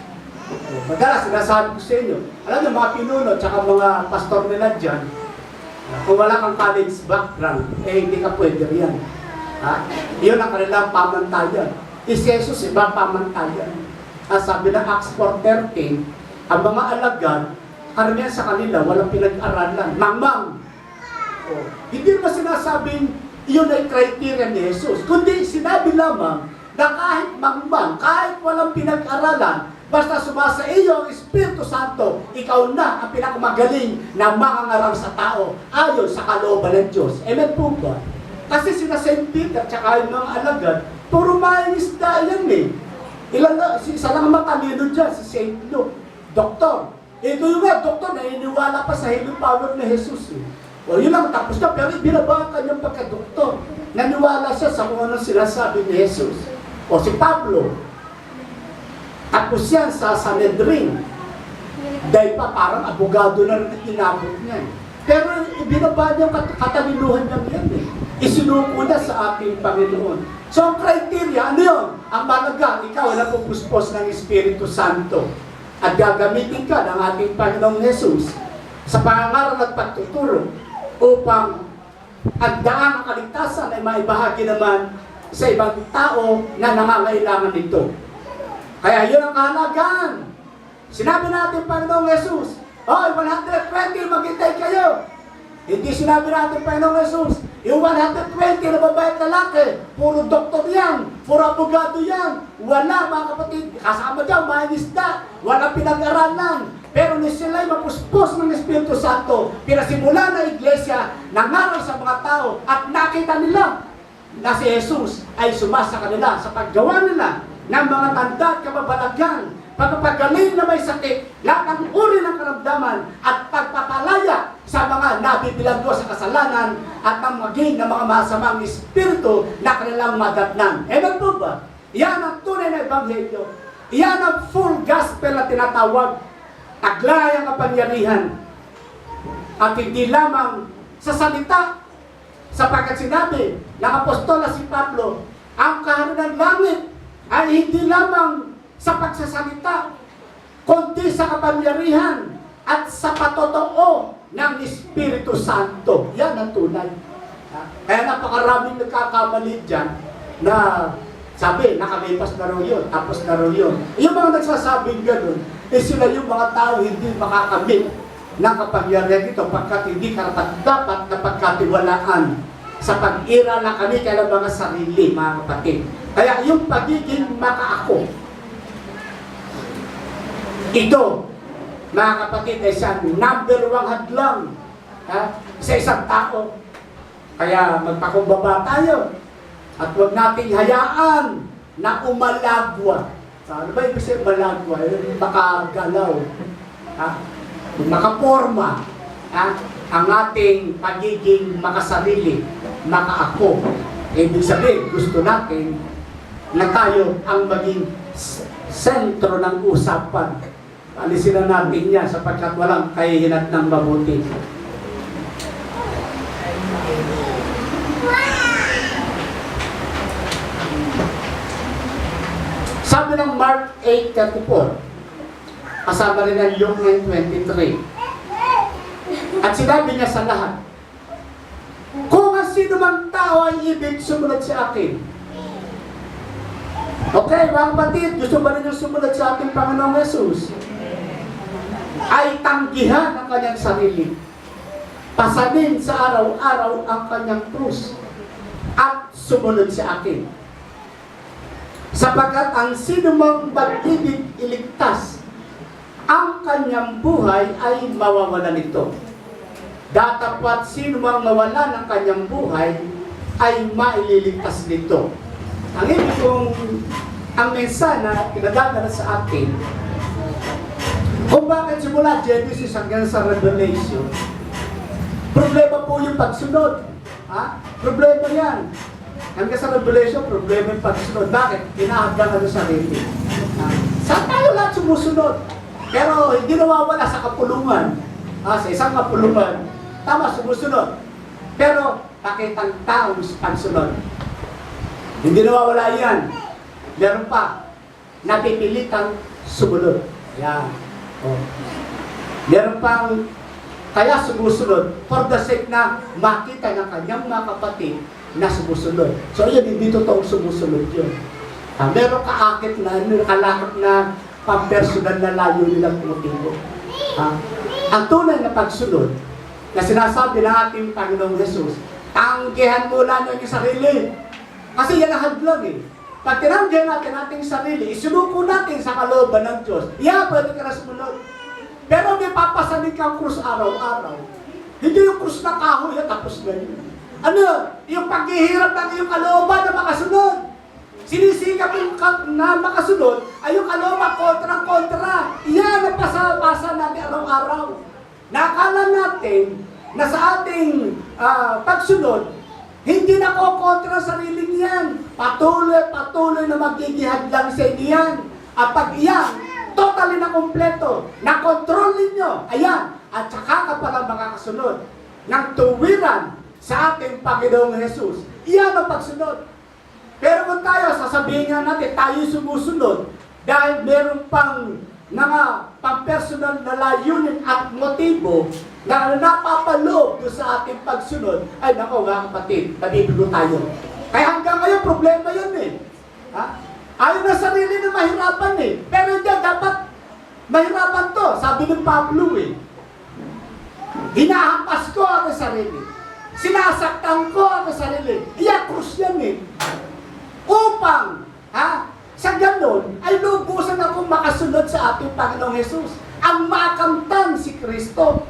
Madalas, sinasabi ko sa inyo, alam niyo, mga pinuno at mga pastor nila dyan, kung wala kang college background, hindi ka pwede riyan. Iyon ang kanilang pamantayan. Si Jesus, ibang pamantayan. Sabi ng Acts 4:13, ang mga alagad, karamihan sa kanila, walang pinag-aralan. Mangmang. Hindi naman sinasabing iyon ay criteria ni Jesus. Kundi sinabi lamang na kahit mangmang, kahit walang pinag-aralan, basta sumasa iyo ang Espiritu Santo, ikaw na ang pinakamagaling na mangangaral sa tao ayon sa kalooban ng Diyos. Amen po ba? Kasi sina St. Peter tsaka yung mga alagad, puro mainisda yan eh. Isa lang matalino dyan, si St. Luke, doktor. Ito yung nga, doktor, naniniwala pa sa healing power ni Jesus eh. O yun lang, tapos na, pero ibinaba ka niyang pagka-doktor. Naniwala siya sa kung ano sinasabi ni Jesus. O si Pablo, tapos yan sa Sanhedrin. Dahil pa parang abogado na rin inabot niya. Pero ibinaba niya ang katalinuhan niya yan eh. Isinuko niya sa ating Panginoon. So ang criteria, ano yun? Ang malaga, ikaw na pupuspos ng Espiritu Santo. At gagamitin ka ng ating Panginoong Jesus sa pangangaral at pagtuturo upang ang daan ng kaligtasan ay maibahagi naman sa ibang tao na nangangailangan nito. Kaya yun ang kahalagaan. Sinabi natin, Panginoong Jesus, "Hoy, 120, maghintay kayo." Hindi sinabi natin, Panginoong Jesus, yung 120 na babae at lalaki, puro doktor yan, puro abogado yan. Wala, mga kapatid, kasama dyan, mainisda, walang pinag-aralan. Pero ni sila'y mapuspos ng Espiritu Santo, pinasimula na iglesia, nangaral sa mga tao, at nakita nila na si Jesus ay sumasa kanila sa paggawa nila ng mga tanda at kababalaghan, pagpapagaling na may sakit, lahat ng uri ng karamdaman, at pagpapalaya sa mga nabibilanggo sa kasalanan at ng maging ng mga masamang espiritu na kanilang madatnan. Amen po ba? Yan ang tunay na ebanghelyo. Yan ang full gospel na tinatawag. Taglay ang kapangyarihan. At hindi lamang sa salita, sapagkat sinabi ng apostol na si Pablo, ang kaharian ng langit ay hindi lamang sa pagsasalita, kundi sa kapangyarihan at sa patotoo ng Espiritu Santo. Yan ang tunay. Kaya napakaraming nagkakamali dyan na sabi, nakalipas na raw yun, tapos na raw yun. Yung mga nagsasabing gano'n, sila yung mga tao hindi makakamit ng kapangyarihan dito pagkat hindi karapat-dapat na pagkatiwalaan sa pag-ira na kami kailang mga sarili, mga kapatid. Kaya yung pagiging makaako, ito, mga kapatid, ay siyang number 1 hadlang sa isang tao. Kaya magpakumbaba tayo at huwag nating hayaan na umalagwa. Ano ba ibig sabihin malagwa? Makagalaw, makaporma ang ating pagiging makasarili, makaako. Ibig sabihin, gusto natin na tayo ang maging sentro ng usapan. Alisin na natin yan sapagkat walang kahihinat ng mabuti. Sabi ng Mark 8:34, kasama rin ang Luke 9:23. At sinabi niya sa lahat, kung ang sino mang tao ay ibig sumunod sa akin. Okay, mga kapatid, gusto ba rin yung sumunod sa ating Panginoong Jesus? Ay tanggihan ang kanyang sarili. Pasanin sa araw-araw ang kanyang krus. At sumunod sa akin. Sapagkat ang sino mang pag-ibig iligtas, ang kanyang buhay ay mawawala nito. Datapwat sino mang mawala ng kanyang buhay ay maililigtas nito. Ang ibig kong ang mensahe na pinadadala sa atin, kung bakit simula Genesis hanggang sa Revelation, problema po yung pagsunod. Problema yan. Hanggang sa Revelation, problema yung pagsunod. Bakit? Kinahagdan ano sarili. Saan tayo lahat sumusunod? Pero hindi nawawala sa kapulungan. Sa isang kapulungan, tama, sumusunod. Pero bakit ang taong pagsunod? Hindi nawawala yan. Meron pa, napipilitang sumunod. Yan. Oh. Meron pang, kaya sumusunod for the sake na makita ng kanyang mga kapatid na sumusunod. So yun, hindi totoong sumusunod yun. Meron kaakit na, kalakot na pang-personal na layo nilang motibo. Ang tunay na pagsunod na sinasabi ng ating Panginoong Jesus, tanggihan mo lang yung sarili. Kasi yan ang hadlang eh. Pag tinanggihan natin ating sarili, isinuko natin sa kalooban ng Diyos, pwede ka na sumunod. Pero may papasanin kang krus araw-araw. Hindi yung krus na kahoy, tapos na yun. Ano? Yung paghihirap ng iyong kalooban na makasunod. Sinisikap yung na makasunod ay yung kalooban kontra-kontra. Iyan ang pasapasa natin araw-araw. Nakala natin na sa ating pagsunod, hindi na ko kontra sariling yan. Patuloy na magigihad lang sa inyo yan. At pag iyan, totally na kompleto, na kontrol ninyo, ayan, at saka ka pala makakasunod ng tuwiran sa ating Panginoong Jesus. Iyan ang pagsunod. Pero kung tayo, sasabihin nga natin, tayo sumusunod dahil meron pang mga pang-personal na layunin at motibo na napapaloob doon sa ating pagsunod, ay nako mga kapatid, nabibigo tayo. Kaya hanggang ngayon, problema yun eh. Ayaw na sarili na mahirapan eh. Pero hindi, dapat mahirapan to. Sabi ng Pablo eh. Hinahampas ko ang sarili. Sinasaktan ko ang sarili. Krus yan eh. Upang, sa ganon, ay lubusan akong makasunod sa ating Panginoong Jesus. Ang makamtan si Kristo.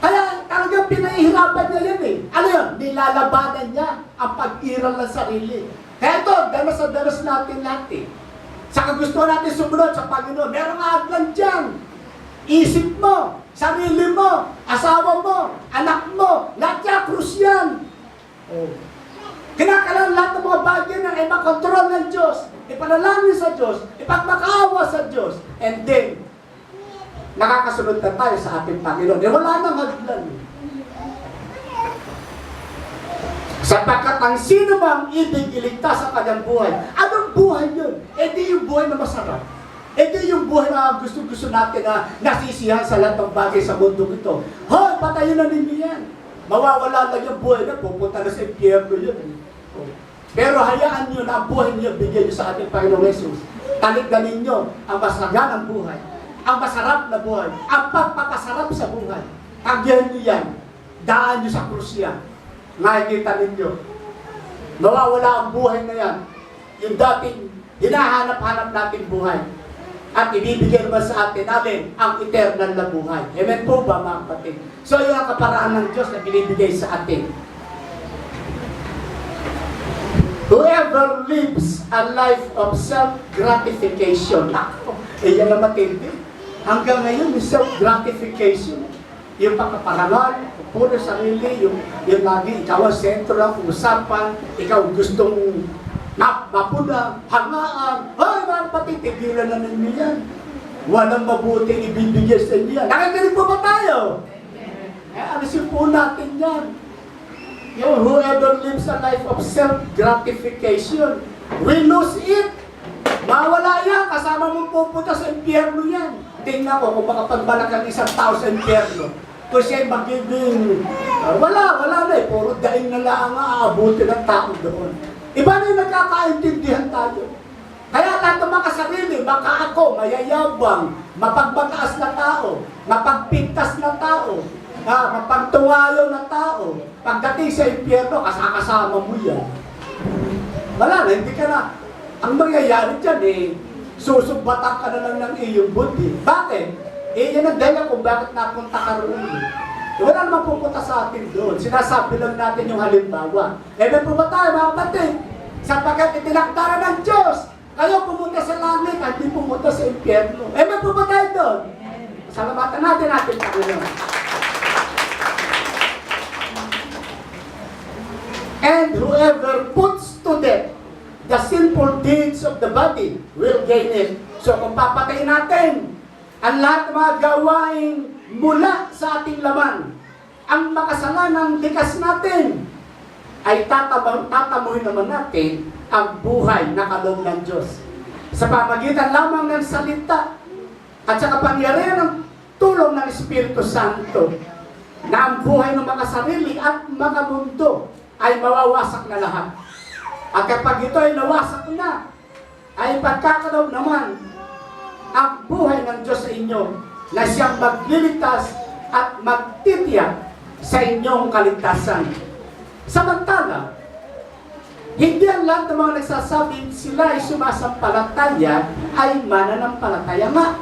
Kaya talagang pinahihirapan niya yan eh. Ano yun? Nilalabanan niya ang pag-iral ng sarili. Kaya ito, danas natin lahat eh. Sa kagustuhan natin sumunod sa Panginoon, merong adlan dyan. Isip mo, sarili mo, asawa mo, anak mo, lahat yan, krus yan. Kinakailangan lahat ng mga bagay na ay makontrol ng Diyos, ipanalangin sa Diyos, ipagmakaawa sa Diyos, and then, nakakasunod na tayo sa ating Panginoon. Wala nang hadlan. Sapagkat ang sino mang ibig iligtas sa kanyang buhay. Anong buhay yun? Di yung buhay na masarap. Di yung buhay na gusto-gusto natin na nasisiyahan sa lahat ng bagay sa mundo ito. Hoy, patayin na ninyo yan. Mawawala lang yung buhay na pupunta na sa impyerno yun. Pero hayaan nyo na ang buhay niyo bigyan nyo sa ating Panginoong Jesus. Taligdanin nyo ang masaganang buhay. Ang masarap na buhay. Ang pagpapasarap sa buhay. Tagyan nyo yan. Daan nyo sa krus yan. Nakikita ninyo, mawawala ang buhay na yan. Yung dating hinahanap-hanap natin buhay. At ibibigay naman sa atin ang eternal na buhay. Amen po ba mga kapatid? So yun ang kaparaan ng Diyos na binibigay sa atin. Whoever lives a life of self-gratification. Yan ang matindi. Hanggang ngayon, yung self-gratification. Yung pagkaparangal, puro sarili, yung lagi, ikaw ang sentro ng usapan, ikaw gustong mapuna, hangaan, ay mga kapatid, tigilan na ninyo yan. Walang mabuting ibibigay sa inyo yan. Nakikinig po ba tayo? Alisin po natin yan. Yung whoever lives a life of self-gratification will lose it. Mawala yan, kasama mong pupunta sa impyerno yan. Tingnan ko kung makapagbalak ang isang tao sa impyerno. Kung siya'y magiging, wala na eh. Puro daing na lang ang aabutin ng tao doon. Iba na yung nagkakaintindihan tayo. Kaya lahat ng mga sarili, baka ako, mayayabang, mapagbataas na tao, mapagpintas na tao, mapagtungayaw na tao. Pagdating sa impyerno, kasama mo yan. Wala na, hindi ka na. Ang mangyayari dyan susumbatan ka na lang ng iyong buti. Bakit? Yan ang dahilan kung bakit napunta ka roon. Wala naman pupunta sa atin doon. Sinasabi lang natin yung halimbawa. May po ba tayo mga kapatid? Sapagkat itinakdara ng Diyos. Kayo pumunta sa langit at hindi pumunta sa impyerno. May po ba tayo doon? Salamatan natin Panginoon. And whoever puts to death the sinful deeds of the body will gain it. So kung papatayin natin ang lahat ng mga gawain mula sa ating laman, ang makasalanang likas natin, ay tatamuhin naman natin ang buhay na kaloob ng Diyos. Sa pamagitan lamang ng salita at sa kapangyarihan ng tulong ng Espiritu Santo, na ang buhay ng mga sarili at mga mundo ay mawawasak na lahat. At kapag ito ay nawasak na, ay pagkakaloob naman ang buhay ng Diyos sa inyo na siyang magliligtas at magtitiyak sa inyong kaligtasan. Samantala, hindi ang lahat ng mga nagsasabing sila ay sumasampalataya ay mananampalataya nga.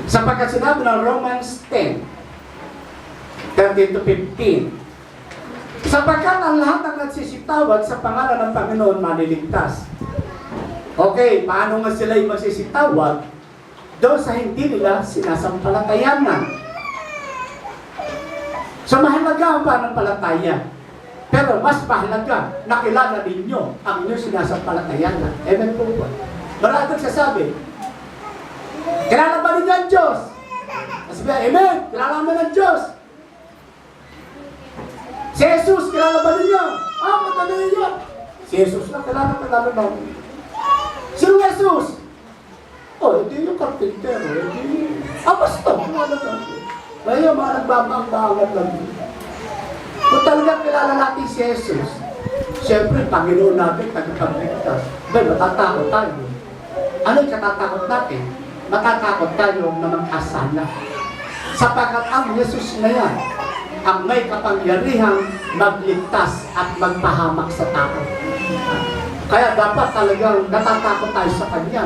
Sapagkat sinabi ng Romans 10:13-15, sapagkat ang lahat ng nagsisitawag sa pangalan ng Panginoon maliligtas. Okay, paano nga sila yung magsisitawag? Doon sa hindi nila sinasampalatayanan. So mahalaga ang pananampalataya. Pero mas mahalaga, nakilala ninyo ang inyong sinasampalatayanan. Amen po ba? Maraming sasabi, kilala ba ninyo ang Diyos? Sabi, amen, kilala mo ng Diyos. Si Jesus, kilala ba ninyo? Madali ninyo. Si Jesus na kilala namin. Sino Jesus? Hindi yung carpenter. Basta, kilala namin. Kaya mga nagbabang-bangat lang. Kung talagang kilala natin si Jesus, siyempre, Panginoon natin, tagapagligtas. Matatakot tayo. Ano yung katatakot natin? Matatakot tayo na magkasala. Sapagkat ang Jesus na yan, ang may kapangyarihang magligtas at magpahamak sa tao. Kaya dapat talagang natatakot tayo sa Kanya.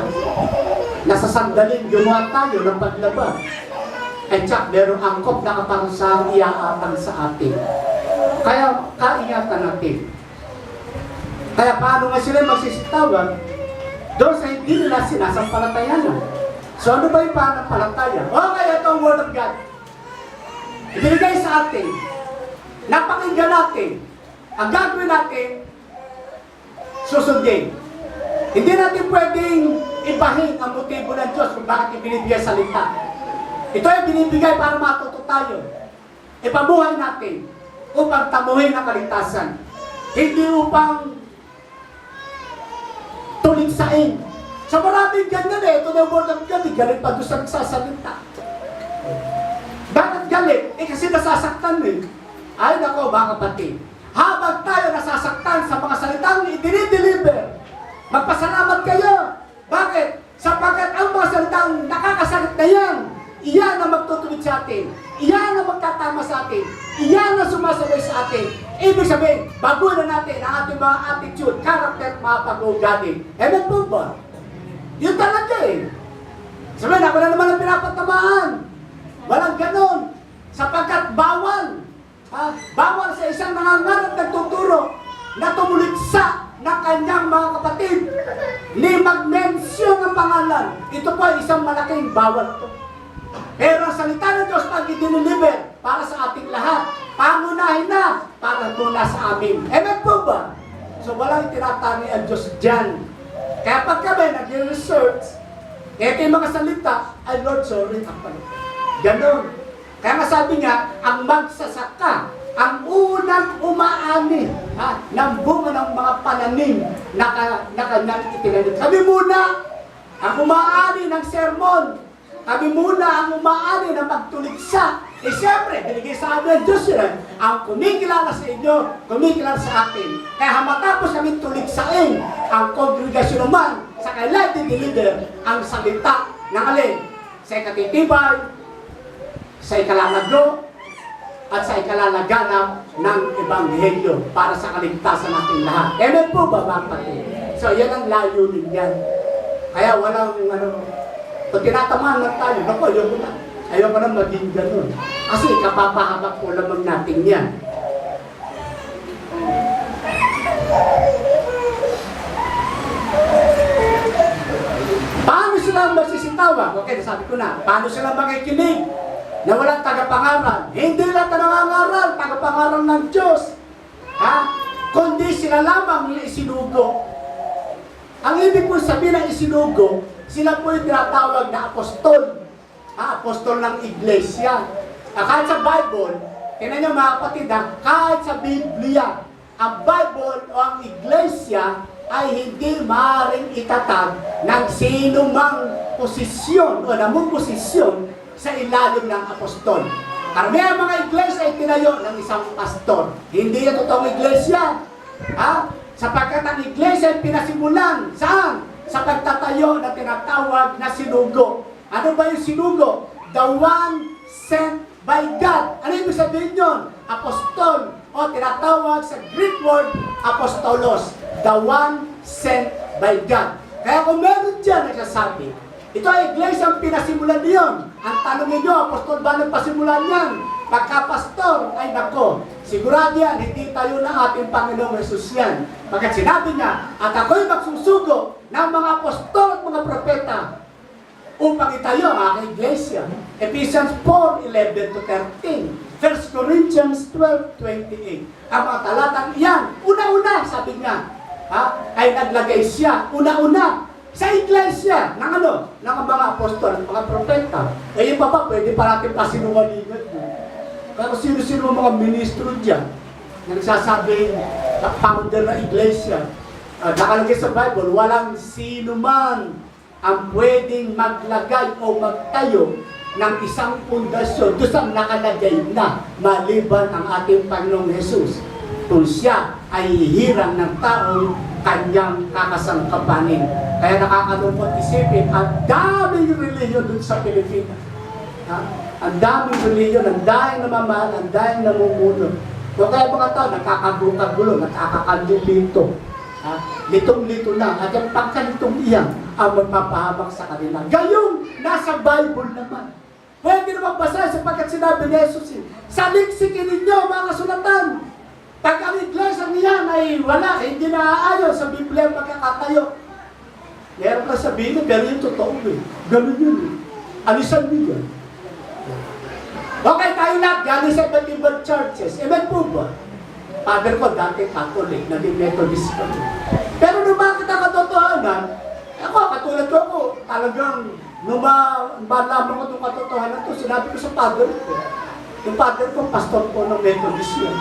Nasa sandaling gumawa tayo ng paglaban. At tsak, merong angkop na kaparusahang iaatang sa atin. Kaya kaingatan natin. Kaya paano nga sila magsisitawag? Doon sa hindi nila sinasampalatayanan. So ano ba yung pananampalataya? Okay, ito ang Word of God. Ibinigay sa atin. Napakinggan natin. Ang gagawin natin, susundin. Hindi natin pwedeng ibahin ang motibo ng Diyos kung bakit ibinibigay salita. Ito ay binibigay para matuto tayo. Ipabuhay natin upang tamuhin ang kaligtasan. Hindi upang tuligsain. Sa maraming ganyan ito na yung Word of God, galit pa doon sa nagsasalita. Bakit galit? Kasi nasasaktan Ay nako mga kapatid, habang tayo nasasaktan sa mga salitang i-deliver, magpasalamat kayo. Bakit? Sapagkat ang mga salitang nakakasakit na yan, iyan ang magtutuwid sa atin. Iyan ang magtatama sa atin. Iyan ang sumasabay sa atin. Ibig sabihin, baguhin na natin ang ating mga attitude, character, mga pag-uugali. Amen po ba? Yun talaga Sabihin, ako na naman ang pinapatamaan. Walang ganon. Sapagkat bawal. Bawal sa isang nangangarap nagtuturo na tumuligsa ng kanyang mga kapatid. Ni mag-mention ng pangalan. Ito po ay isang malaking bawal to. Pero ang salita ng Diyos pag i-deliver para sa ating lahat, pangunahin na para muna sa amin. Amen po ba? So walang tinatangi ang Diyos dyan. Kaya pag kami nag-research, ito yung mga salita, ay Lord, sorry, ganon. Kaya nga sabi nga, ang magsasaka, ang unang umaani ng bunga ng mga pananim na kanyang itinanim. Kami muna ang umaani ng sermon. Kami muna ang umaani ng pagtuligsa. Siyempre, binigay sa amin ng Diyos yun. Ang kumikilala sa inyo, kumikilala sa atin. Kaya matapos kami tuligsain ang kongregasyon naman sa kailan deliver ang salita ng alin? Sa ikatitibay, sa ikalalagyo, at sa ikalalaganap ng Ebanghelyo para sa kaligtasan natin lahat. Amen po ba, mga kapatid? So, yan ang layunin yan. Kaya walang, kung tinatamaan lang tayo, naku, ayoko na maging ganun. Kasi kapapahabak po lamang natin yan. Paano sila magsisitawag? Okay, nasabi ko na. Paano sila makikinig? Na walang tagapangaral. Hindi lang nangangaral, tagapangaral ng Diyos. Kundi sila lamang yung isinugo. Ang ibig po sabihin ng isinugo, sila po yung tinatawag na apostol. Apostol ng iglesia. Kahit sa Bible, tingnan nyo mga kapatid, kahit sa Biblia, ang Bible o ang Iglesia ay hindi maaaring itatag ng sino mang posisyon o namumposisyon sa ilalim ng apostol. Karamihan mga iglesia ay tinayo ng isang pastor. Hindi yan totoong iglesia. Sapagkat ang iglesia ay pinasimulan. Saan? Sa pagtatayo na tinatawag na sinugo. Ano ba yung sinugo? The one sent by God. Ano yung sabihin yun? Apostol. O tinatawag sa Greek word, apostolos. The one sent by God. Kaya kung meron dyan nagsasabi, ito ay iglesia ang pinasimulan niyon. Ang tanongin nyo, apostol ba nagpasimulan yan? Pagka-pastor, ay nako, sigurado yan, hindi tayo na ating Panginoong Jesus yan. Pagkat sinabi niya, at ako'y magsusugo ng mga apostol at mga propeta upang itayo ang aking iglesia. Ephesians 4:11 to 13. 1 Corinthians 12:28. Ang mga talatang iyan, una-una, sabi niya, ay naglagay siya, una-una, sa iglesia, ng ano? Ng mga apostol at mga propeta. Eh, yung pa, pwede pa natin pasinungalingan. Pero sino-sino mga ministro dyan na nagsasabi na founder ng iglesia. Nakalagay sa Bible, walang sino man ang pwedeng maglagay o magtayo ng isang pundasyon doon sa nakalagay na maliban ang ating Panginoong Jesus. Kung siya ay hihirang ng taong kanyang kakasangkapanin. Kaya nakakalungkot isipin, ang daming reliyon doon sa Pilipinas. Ang daming reliyon, ang daming namamahal, ang daming namumuno. So kaya mga tao, nakakagulo, nakakakandilito. Litong-lito na. At yung pagkalitong iyan ang magpapahamak sa kanila. Gayong nasa Bible naman. Pwede naman basahin sapagkat sinabi ni Jesus, saliksikin ninyo mga kasulatan. Pag ang iglesia niyan ay wala, hindi naaayon sa Biblia pagkakatayo. Meron ka sabihin, pero yung totoo eh. Ganun yun eh. Alisan niyo yan. Okay, tayo lahat, galing sa iba't ibang churches. Amen po ba? Father ko dati Catholic, naging Methodist kami. Pero nung bakit ang katotohanan, ako, katulad ko ako, talagang nung malaman ko itong katotohanan to, sinabi ko sa father ko. Yung father ko, pastor ko ng Methodist yan.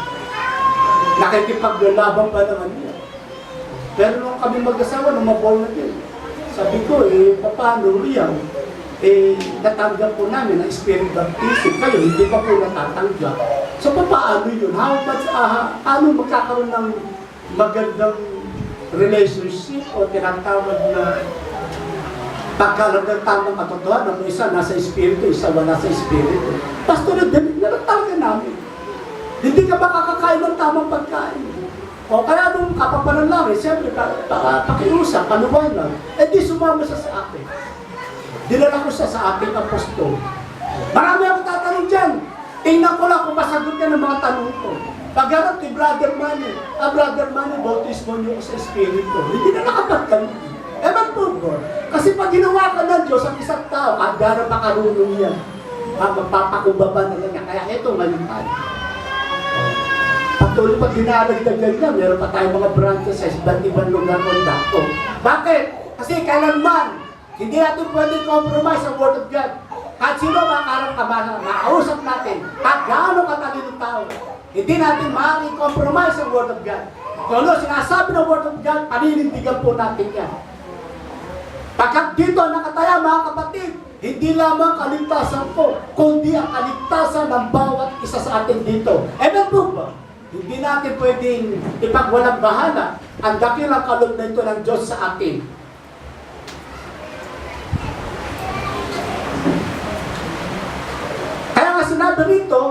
Nakikipaglalaban pa naman niya. Pero nung kami mag-asawa, nung mabol na din, sabi ko, paano riyan? Natanggap po namin ang spirit baptism. Kayo, hindi pa po natatanggap. So, paano yun? Paano magkakaroon ng magandang relationship o tinatawag na pagkaroon ng tamang katotohanan, isa nasa espiritu, isa wala sa espiritu. Pastor, talaga namin. Hindi ka ba kakakain ng tamang pagkain? O kaya nung kapapanan lang, siyempre, pakiusap, panuwanan, di sumama siya sa akin. Dinala ko siya sa ating apostol. Marami akong tatanong dyan. Tingnan ko lang kung masagot ka ng mga tanong ko. Pagharap kay Brother Manny, Brother Manny, bautismo niyo ko sa Espiritu. Hindi na nakapagtanong. Ewan po ko. Kasi pag ginawa ka ng Diyos ang isang tao, agara makarunong yan. Magpapakumbaba na lang niya. Kaya ito, malipad. Patuloy pag dinaragdagan niya, meron pa tayong mga branches sa iba't ibang lugar ng dako. Bakit? Kasi kailanman, hindi natin pwede compromise ang Word of God. Kahit sino makakarang kabasa, makausap natin, kahit gaano katalinong tao, hindi natin maaaring compromise ang Word of God. Kung ano sinasabi ng Word of God, paninindigan po natin yan. Pagkat dito nakataya mga kapatid, hindi lamang kaligtasan ko, kundi ang kaligtasan ng bawat isa sa atin dito. Amen po ba? Hindi natin pwedeng ipagwalang bahala ang dakilang kaloob na ito ng Diyos sa atin. Kaya nga sinabi rito,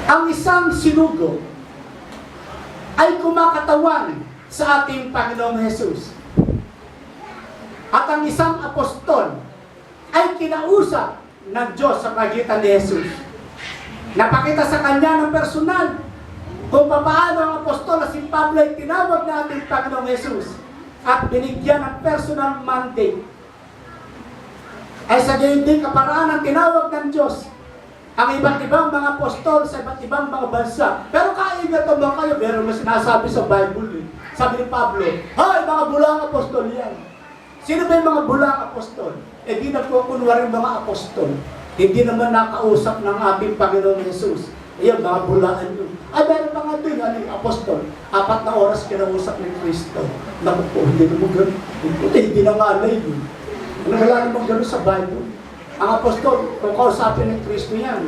ang isang sinugo ay kumakatawan sa ating Panginoong Jesus. At ang isang apostol ay kinausap ng Diyos sa pagitan ni Jesus. Napakita sa kanya ng personal kung paano ang apostol na si Pablo ay tinawag na ating Panginoong Jesus at binigyan ng personal mandate. Ay sa gayon din kaparaan ang tinawag ng Diyos ang iba't ibang mga apostol sa iba't ibang mga bansa. Pero kaingatan ba kayo? Meron na sinasabi sa Bible. Sabi ni Pablo, hay, mga bulang apostol yan. Sino ba yung mga bulang apostol? Di nagkukunwari mga apostol. Hindi naman nakausap ng ating Panginoon Jesus. Ayan, mga bulaan yun. Ay, meron pa nga doon, apostol, 4 na oras kinausap ni Kristo. Naku po, hindi naman gano'n. Hindi na malay yun. Wala naman gano'n sa Bible. Ang apostol, kung kausapin ng Kristo yan,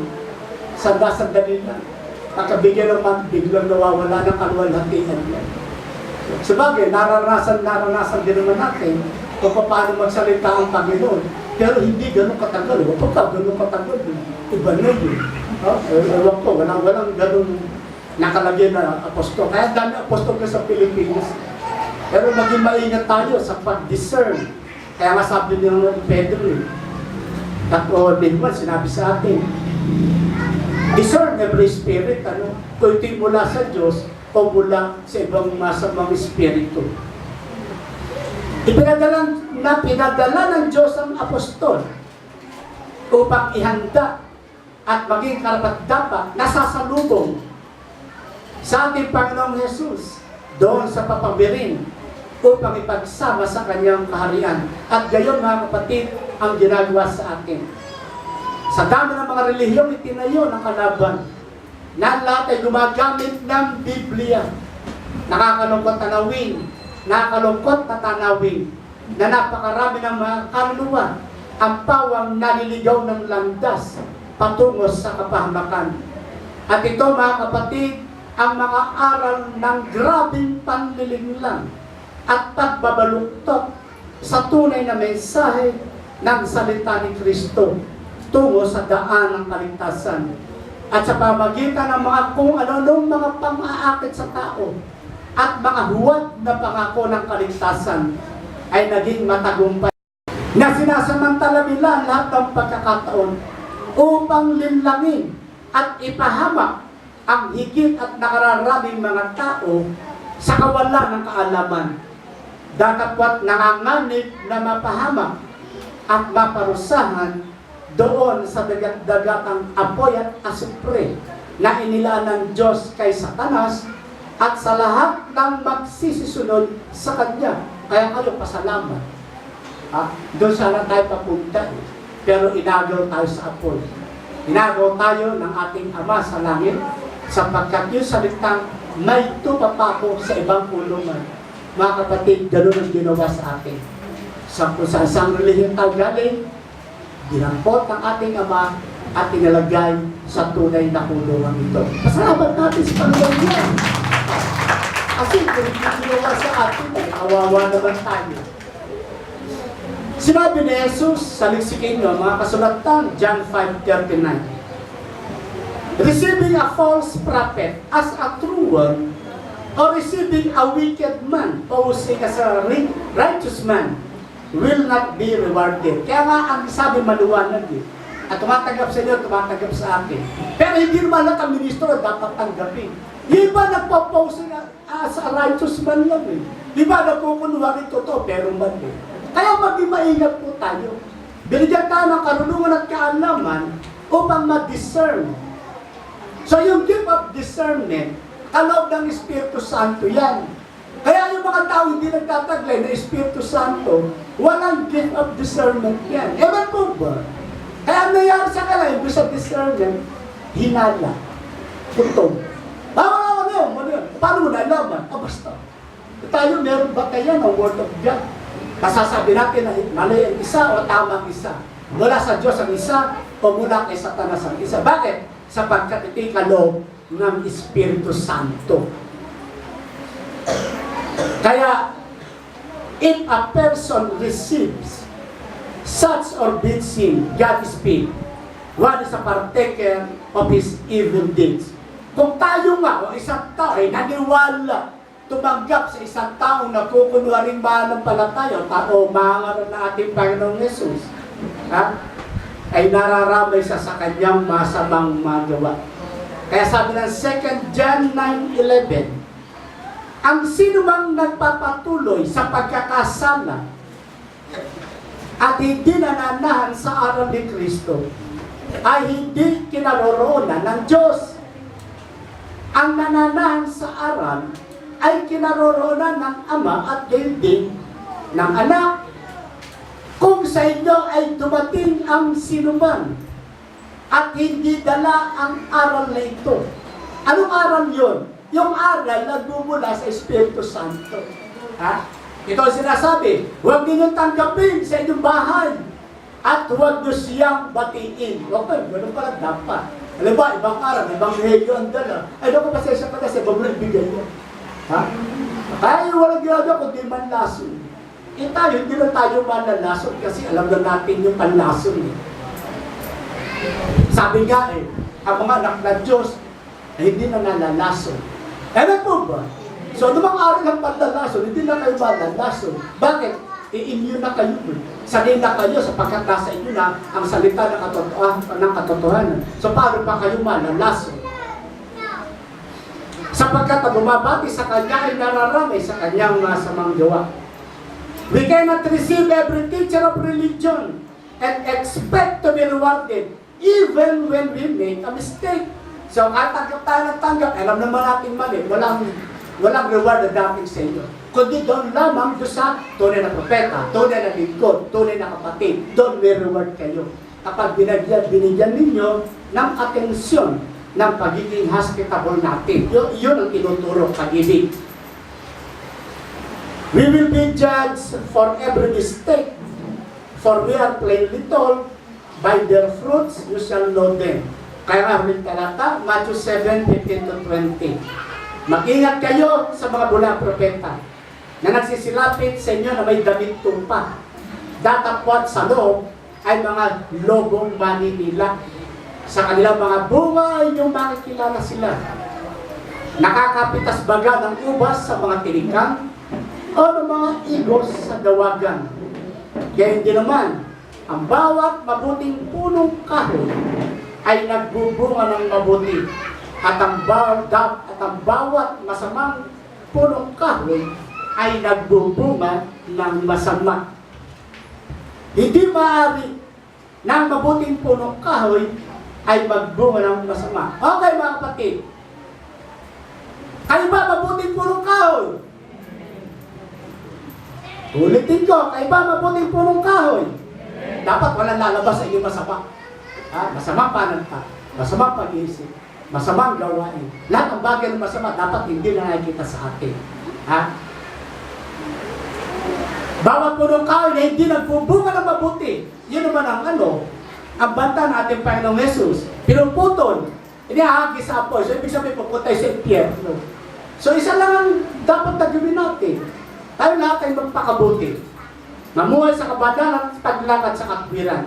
sandali lang. Kakabigyan naman, biglang nawawala ng kaluwalhatian yan. Sabagay, naranasan din naman natin kung paano magsalita ang Panginoon. Pero hindi ganun katagal. Pagka ganun katagal, iba na yun. Ewan ko, walang ganun nakalagay na apostol. Kaya dami apostol na sa Pilipinas. Pero maging maingat tayo sa pag-discern. Kaya nga sabi niya ng Pedro, sinabi sa atin, discern every spirit, kung ito'y mula sa Diyos o mula sa ibang masamang espiritu. Pinadala ng Diyos ang apostol upang ihanda at maging karapat-dapat nasasalubong sa ating Panginoong Jesus doon sa papabirin upang ipagsama sa kanyang kaharian. At gayon, mga kapatid, ang ginagawa sa atin. Sa dami ng mga relihiyong itinayo ng kalaban, na lahat ay gumagamit ng Biblia. Nakakalungkot na tanawin, na napakarami ng mga kaluluwa ang pawang naliligaw ng landas patungo sa kapahamakan. At ito, mga kapatid, ang mga aral ng grabing panlilinglang at pagbabaluktot sa tunay na mensahe ng salita ni Kristo tungo sa daan ng kaligtasan. At sa pamagitan ng mga kung ano-anong mga pang-aakit sa tao at mga huwad na pangako ng kaligtasan ay naging matagumpay na sinasamantala nila lahat ng pagkakataon upang linlangin at ipahamak ang higit at nakararaming mga tao sa kawalan ng kaalaman. Datapwat nanganganib na mapahamak at maparusahan doon sa dagat-dagatang apoy at asupre na inilaan ng Diyos kay Satanas at sa lahat ng magsisisunod sa Kanya. Kaya kayo, pasalamat. Doon sana tayo papunta. Pero inagaw tayo sa apoy. Inagaw tayo ng ating Ama sa langit sapagkat yung salitang may tupa pa ako sa ibang kulungan. Mga kapatid, gano'n ang ginawa sa atin. Kung sa isang relihiyong tao galing, dinampot ng ating Ama at inalagay sa tunay na kulungan ito. Pasalamat natin sa Panginoon yan. Kasi kung ginawa sa atin, awawa naman tayo. Sinabi ni Jesus sa liksikin nyo, mga kasulatan, John 5:39, receiving a false prophet as a true one, or receiving a wicked man posing as a righteous man, will not be rewarded. Kaya nga ang sabi maluwanag at tumatanggap sa inyo, tumatanggap sa akin. Pero hindi naman lahat ang ministro dapat tanggapin. Yung iba nagpo-posing as a righteous man lang Iba nagkukunwari totoo, pero mali. Kaya maging maingat po tayo. Binigyan tayo ng karunungan at kaalaman upang ma-discern. So yung gift of discernment, kaloob ng Espiritu Santo yan. Kaya yung mga tao hindi nagtataglay na Espiritu Santo, walang gift of discernment yan. Ewan po ba? Kaya ang nangyari sa kanila, yung sa discernment, hinala, putong. Ano yun? Paano mo nalaman? Basta. Tayo meron ba kaya ng Word of God? Masasabi natin na mali ang isa o tama ang isa. Mula sa Diyos ang isa o mula kay Satanas ang isa. Bakit? Sapagkat ito'y kaloob ng Espiritu Santo. Kaya, if a person receives such or bids him, God speak, one is a partaker of his evil deeds. Kung tayo nga o isang tao ay naniwala, tumanggap sa isang taong nakukunwaring mahalampalataya o mahangaran na ating Panginoong Jesus, ay nararamay sa kanyang masamang magawa. Kaya sabi ng 2 John 9:11, ang sinumang nagpapatuloy sa pagkakasala at hindi nananahan sa aral ni Kristo ay hindi kinaroroonan ng Diyos. Ang nananahan sa aral ay kinaroroonan ng Ama at gayon din ng Anak. Kung sa inyo ay dumating ang sinuman at hindi dala ang aral na ito. Anong aral yun? Yung aral na bumula sa Espiritu Santo. Ha? Ito ang sinasabi, huwag ninyong tanggapin sa inyong bahay at huwag nyo siyang batiin. Huwag kayo, ganun pala dapat. Alam ba, ibang aral, ibang reyo ang dala. Ay, naku, pasensya ka kasi, ibang nagbigay yan. Ha? Kaya walang ginagawa kundi manlason. Tayo, hindi na tayo manlalason kasi alam na natin yung panlason. Sabi nga ang mga anak ng Diyos ay hindi na nalalason. Ewan po ba? So, ano bang araw ng panlalason? Hindi na kayo malalason. Bakit? I-immune na kayo. Sanay na kayo sapagkat nasa inyo na ang salita ng katotohanan. So, paano pa kayo malalason? Sapagkat ang bumabati sa Kanya ay nararamay sa Kanyang masamang gawa. We cannot receive every teacher of religion and expect to be rewarded even when we make a mistake. So, kahit tanggap tayo ng tanggap, alam naman natin mali, walang reward na dating sa inyo. Kundi doon lamang doon sa tunay na propeta, tunay na lingkod, tunay na kapatid, doon may reward kayo. Kapag binigyan ninyo ng atensyon ng pagiging hospitable natin. Yun ang tinuturo, pag-ibig. We will be judged for every mistake, for we are plainly told, by their fruits you shall know them. Kaya nga huling talata, Matthew 7:15-20. Mag-ingat kayo sa mga bulang propeta na nagsisilapit sa inyo na may damit tumpa. Datapwat sa loob ay mga lobong maninila. Sa kanilang mga bunga ay inyong makikilala sila. Nakakapitas baga ng ubas sa mga tinikang o ng mga igos sa dawagan. Kaya hindi naman, ang bawat mabuting punong kahoy ay nagbubunga ng mabuti. At ang bawat masamang punong kahoy ay nagbubunga ng masama. Hindi maaari ng mabuting punong kahoy ay magbunga ng masama. Okay mga kapatid, kayo ba mabuting punong kahoy? Ulitin ko, kayo ba mabuting punong kahoy? Dapat walang lalabas sa inyo masama. Masamang pananpa, masamang pag-iisip, masamang gawain. Lahat ng bagay ng masama dapat hindi na nakikita sa atin. Bawat punong kahoy na hindi nagbubunga ng mabuti, yun naman ang banta ng ating Panginoong Jesus. Pinuputol, inihahagi sa apoy. So, ibig sabihin, pupuntay sa impyerno. So, isa lang ang dapat na gawin natin. Tayo lahat ay magpakabuti. Mamuhay sa kabanalan at paglakad sa katwiran.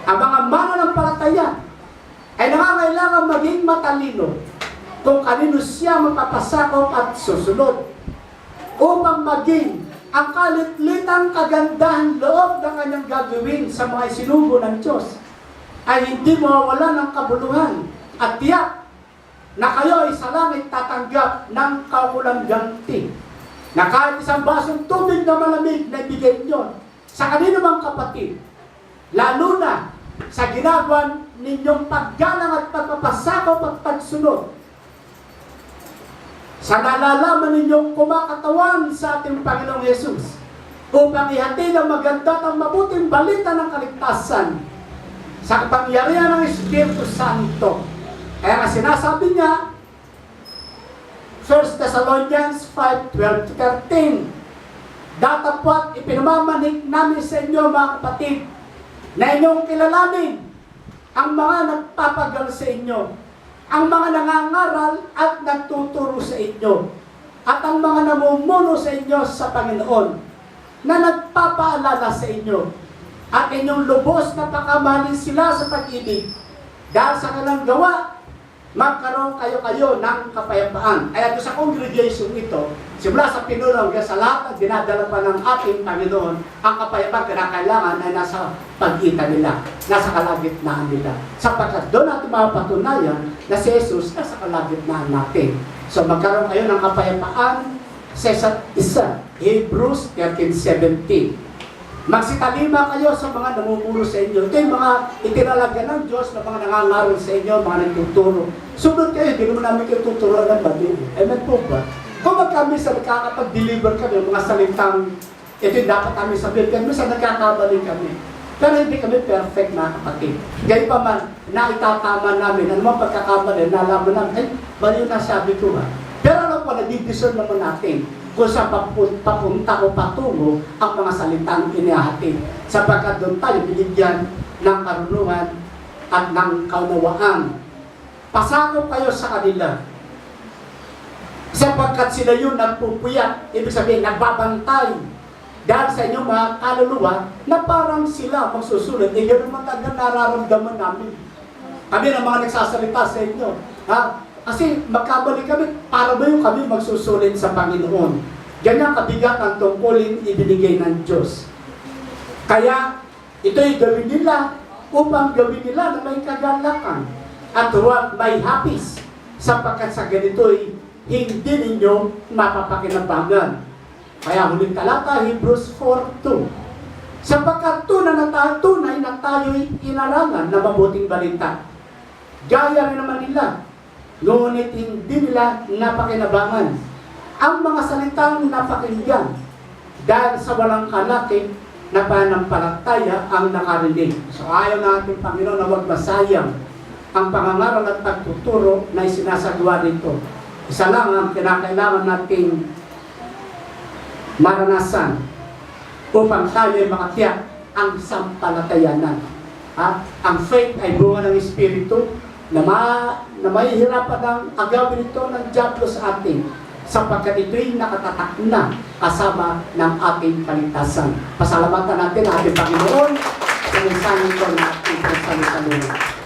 Ang mga mananampalataya ay nangangailangan maging matalino kung kanino siya magpapasakop at susunod upang maging ang kalitlitang kagandahan loob ng kanyang gagawin sa mga isinugo ng Diyos ay hindi mawawala ng kabuluhan at tiyak na kayo ay sa langit tatanggap ng kaukulang ganti na kahit isang basong tubig na malamig na ibigay nyo sa kanino mang kapatid, lalo na sa ginagawa ninyong paggalang at pagpapasakop at pagsunod sa nalalaman ninyong kumakatawan sa ating Panginoong Jesus upang ihatid ang maganda at ang mabuting balita ng kaligtasan sa kapangyarihan ng Espiritu Santo. Kaya nga sinasabi niya 1 Thessalonians 5:12-13, datapwat ipinamamanig namin sa inyo mga kapatid na inyong kilalanin ang mga nagpapagal sa inyo, ang mga nangangaral at nagtuturo sa inyo, at ang mga namumuno sa inyo sa Panginoon, na nagpapaalala sa inyo, at inyong lubos na pakamahalin sila sa pag-ibig. Dahil sa kanilang gawa, magkaroon kayo ng kapayapaan. Kaya sa congregation ito, simula sa pinuno hanggang sa lahat na dinadala pa ng ating Panginoon, ang kapayapaan kinakailangan ay nasa pagitan nila, nasa kalagitnaan nila. Sapagkat doon natin mapatunayan na si Jesus nasa kalagitnaan natin. So magkaroon kayo ng kapayapaan sa isa't isa. Hebrews 13:17. Magsitalima kayo sa mga namumuro sa inyo. Ito yung mga itinalagyan ng Diyos na mga nangangaral sa inyo, mga nagtuturo. Sunod kayo, hindi naman namin kayo tuturuan ng mali. Amen po ba? Kung kami sa nakakapag-deliver kami, mga salitang, ito yung dapat kami sabihin, kami sa nagkakamali kami. Pero hindi kami perfect, mga kapatid. Gayun pa man, naitatama namin, ano mga pagkakamali, nalaman namin, ay, bali yung nasabi ko ha. Pero alam po, nadidiscern naman natin kung saan papunta o patungo ang mga salitang inihahatid. Sapagkat doon tayo binigyan ng karunungan at ng kaunawaan. Pasakop kayo sa kanila. Sapagkat sila yun nagpupuyat, ibig sabihin, nagbabantay dahil sa inyong mga kaluluwa na parang sila magsusulit. Eh, yun naman talaga nararamdaman namin. Kami na mga nagsasalita sa inyo. Ha? Kasi magkabalik kami, para ba yung kami magsusulit sa Panginoon? Ganyan kabigat ang tungkulin ibinigay ng Diyos. Kaya, ito'y gawin nila upang gawin nila na may kagalakan at huwag may hapis sapagkat sa ganito'y hindi ninyo mapapakinabangan. Kaya huling talata, Hebrews 4:2. Sapagkat tunay na tayo'y inarangan na mabuting balita. Gaya rin naman nila, ngunit hindi nila napakinabangan ang mga salitang napakinggan dahil sa walang kalakip na pananampalataya ang nakarinig. So ayaw natin, Panginoon, na huwag masayang ang pangangaral at pagtuturo na isinasagawa dito. Isa lang ang kinakailangan nating maranasan upang tayo ay makatiyak ang sampalatayanan. Ang faith ay bunga ng Espiritu na mahihirapan ang agawin ito ng Diablo sa atin sapagkat ito'y nakatatak na kasama ng ating kaligtasan. Pasalamatan natin ang ating Panginoon sa mensahe ito na ating pagsalusalunan.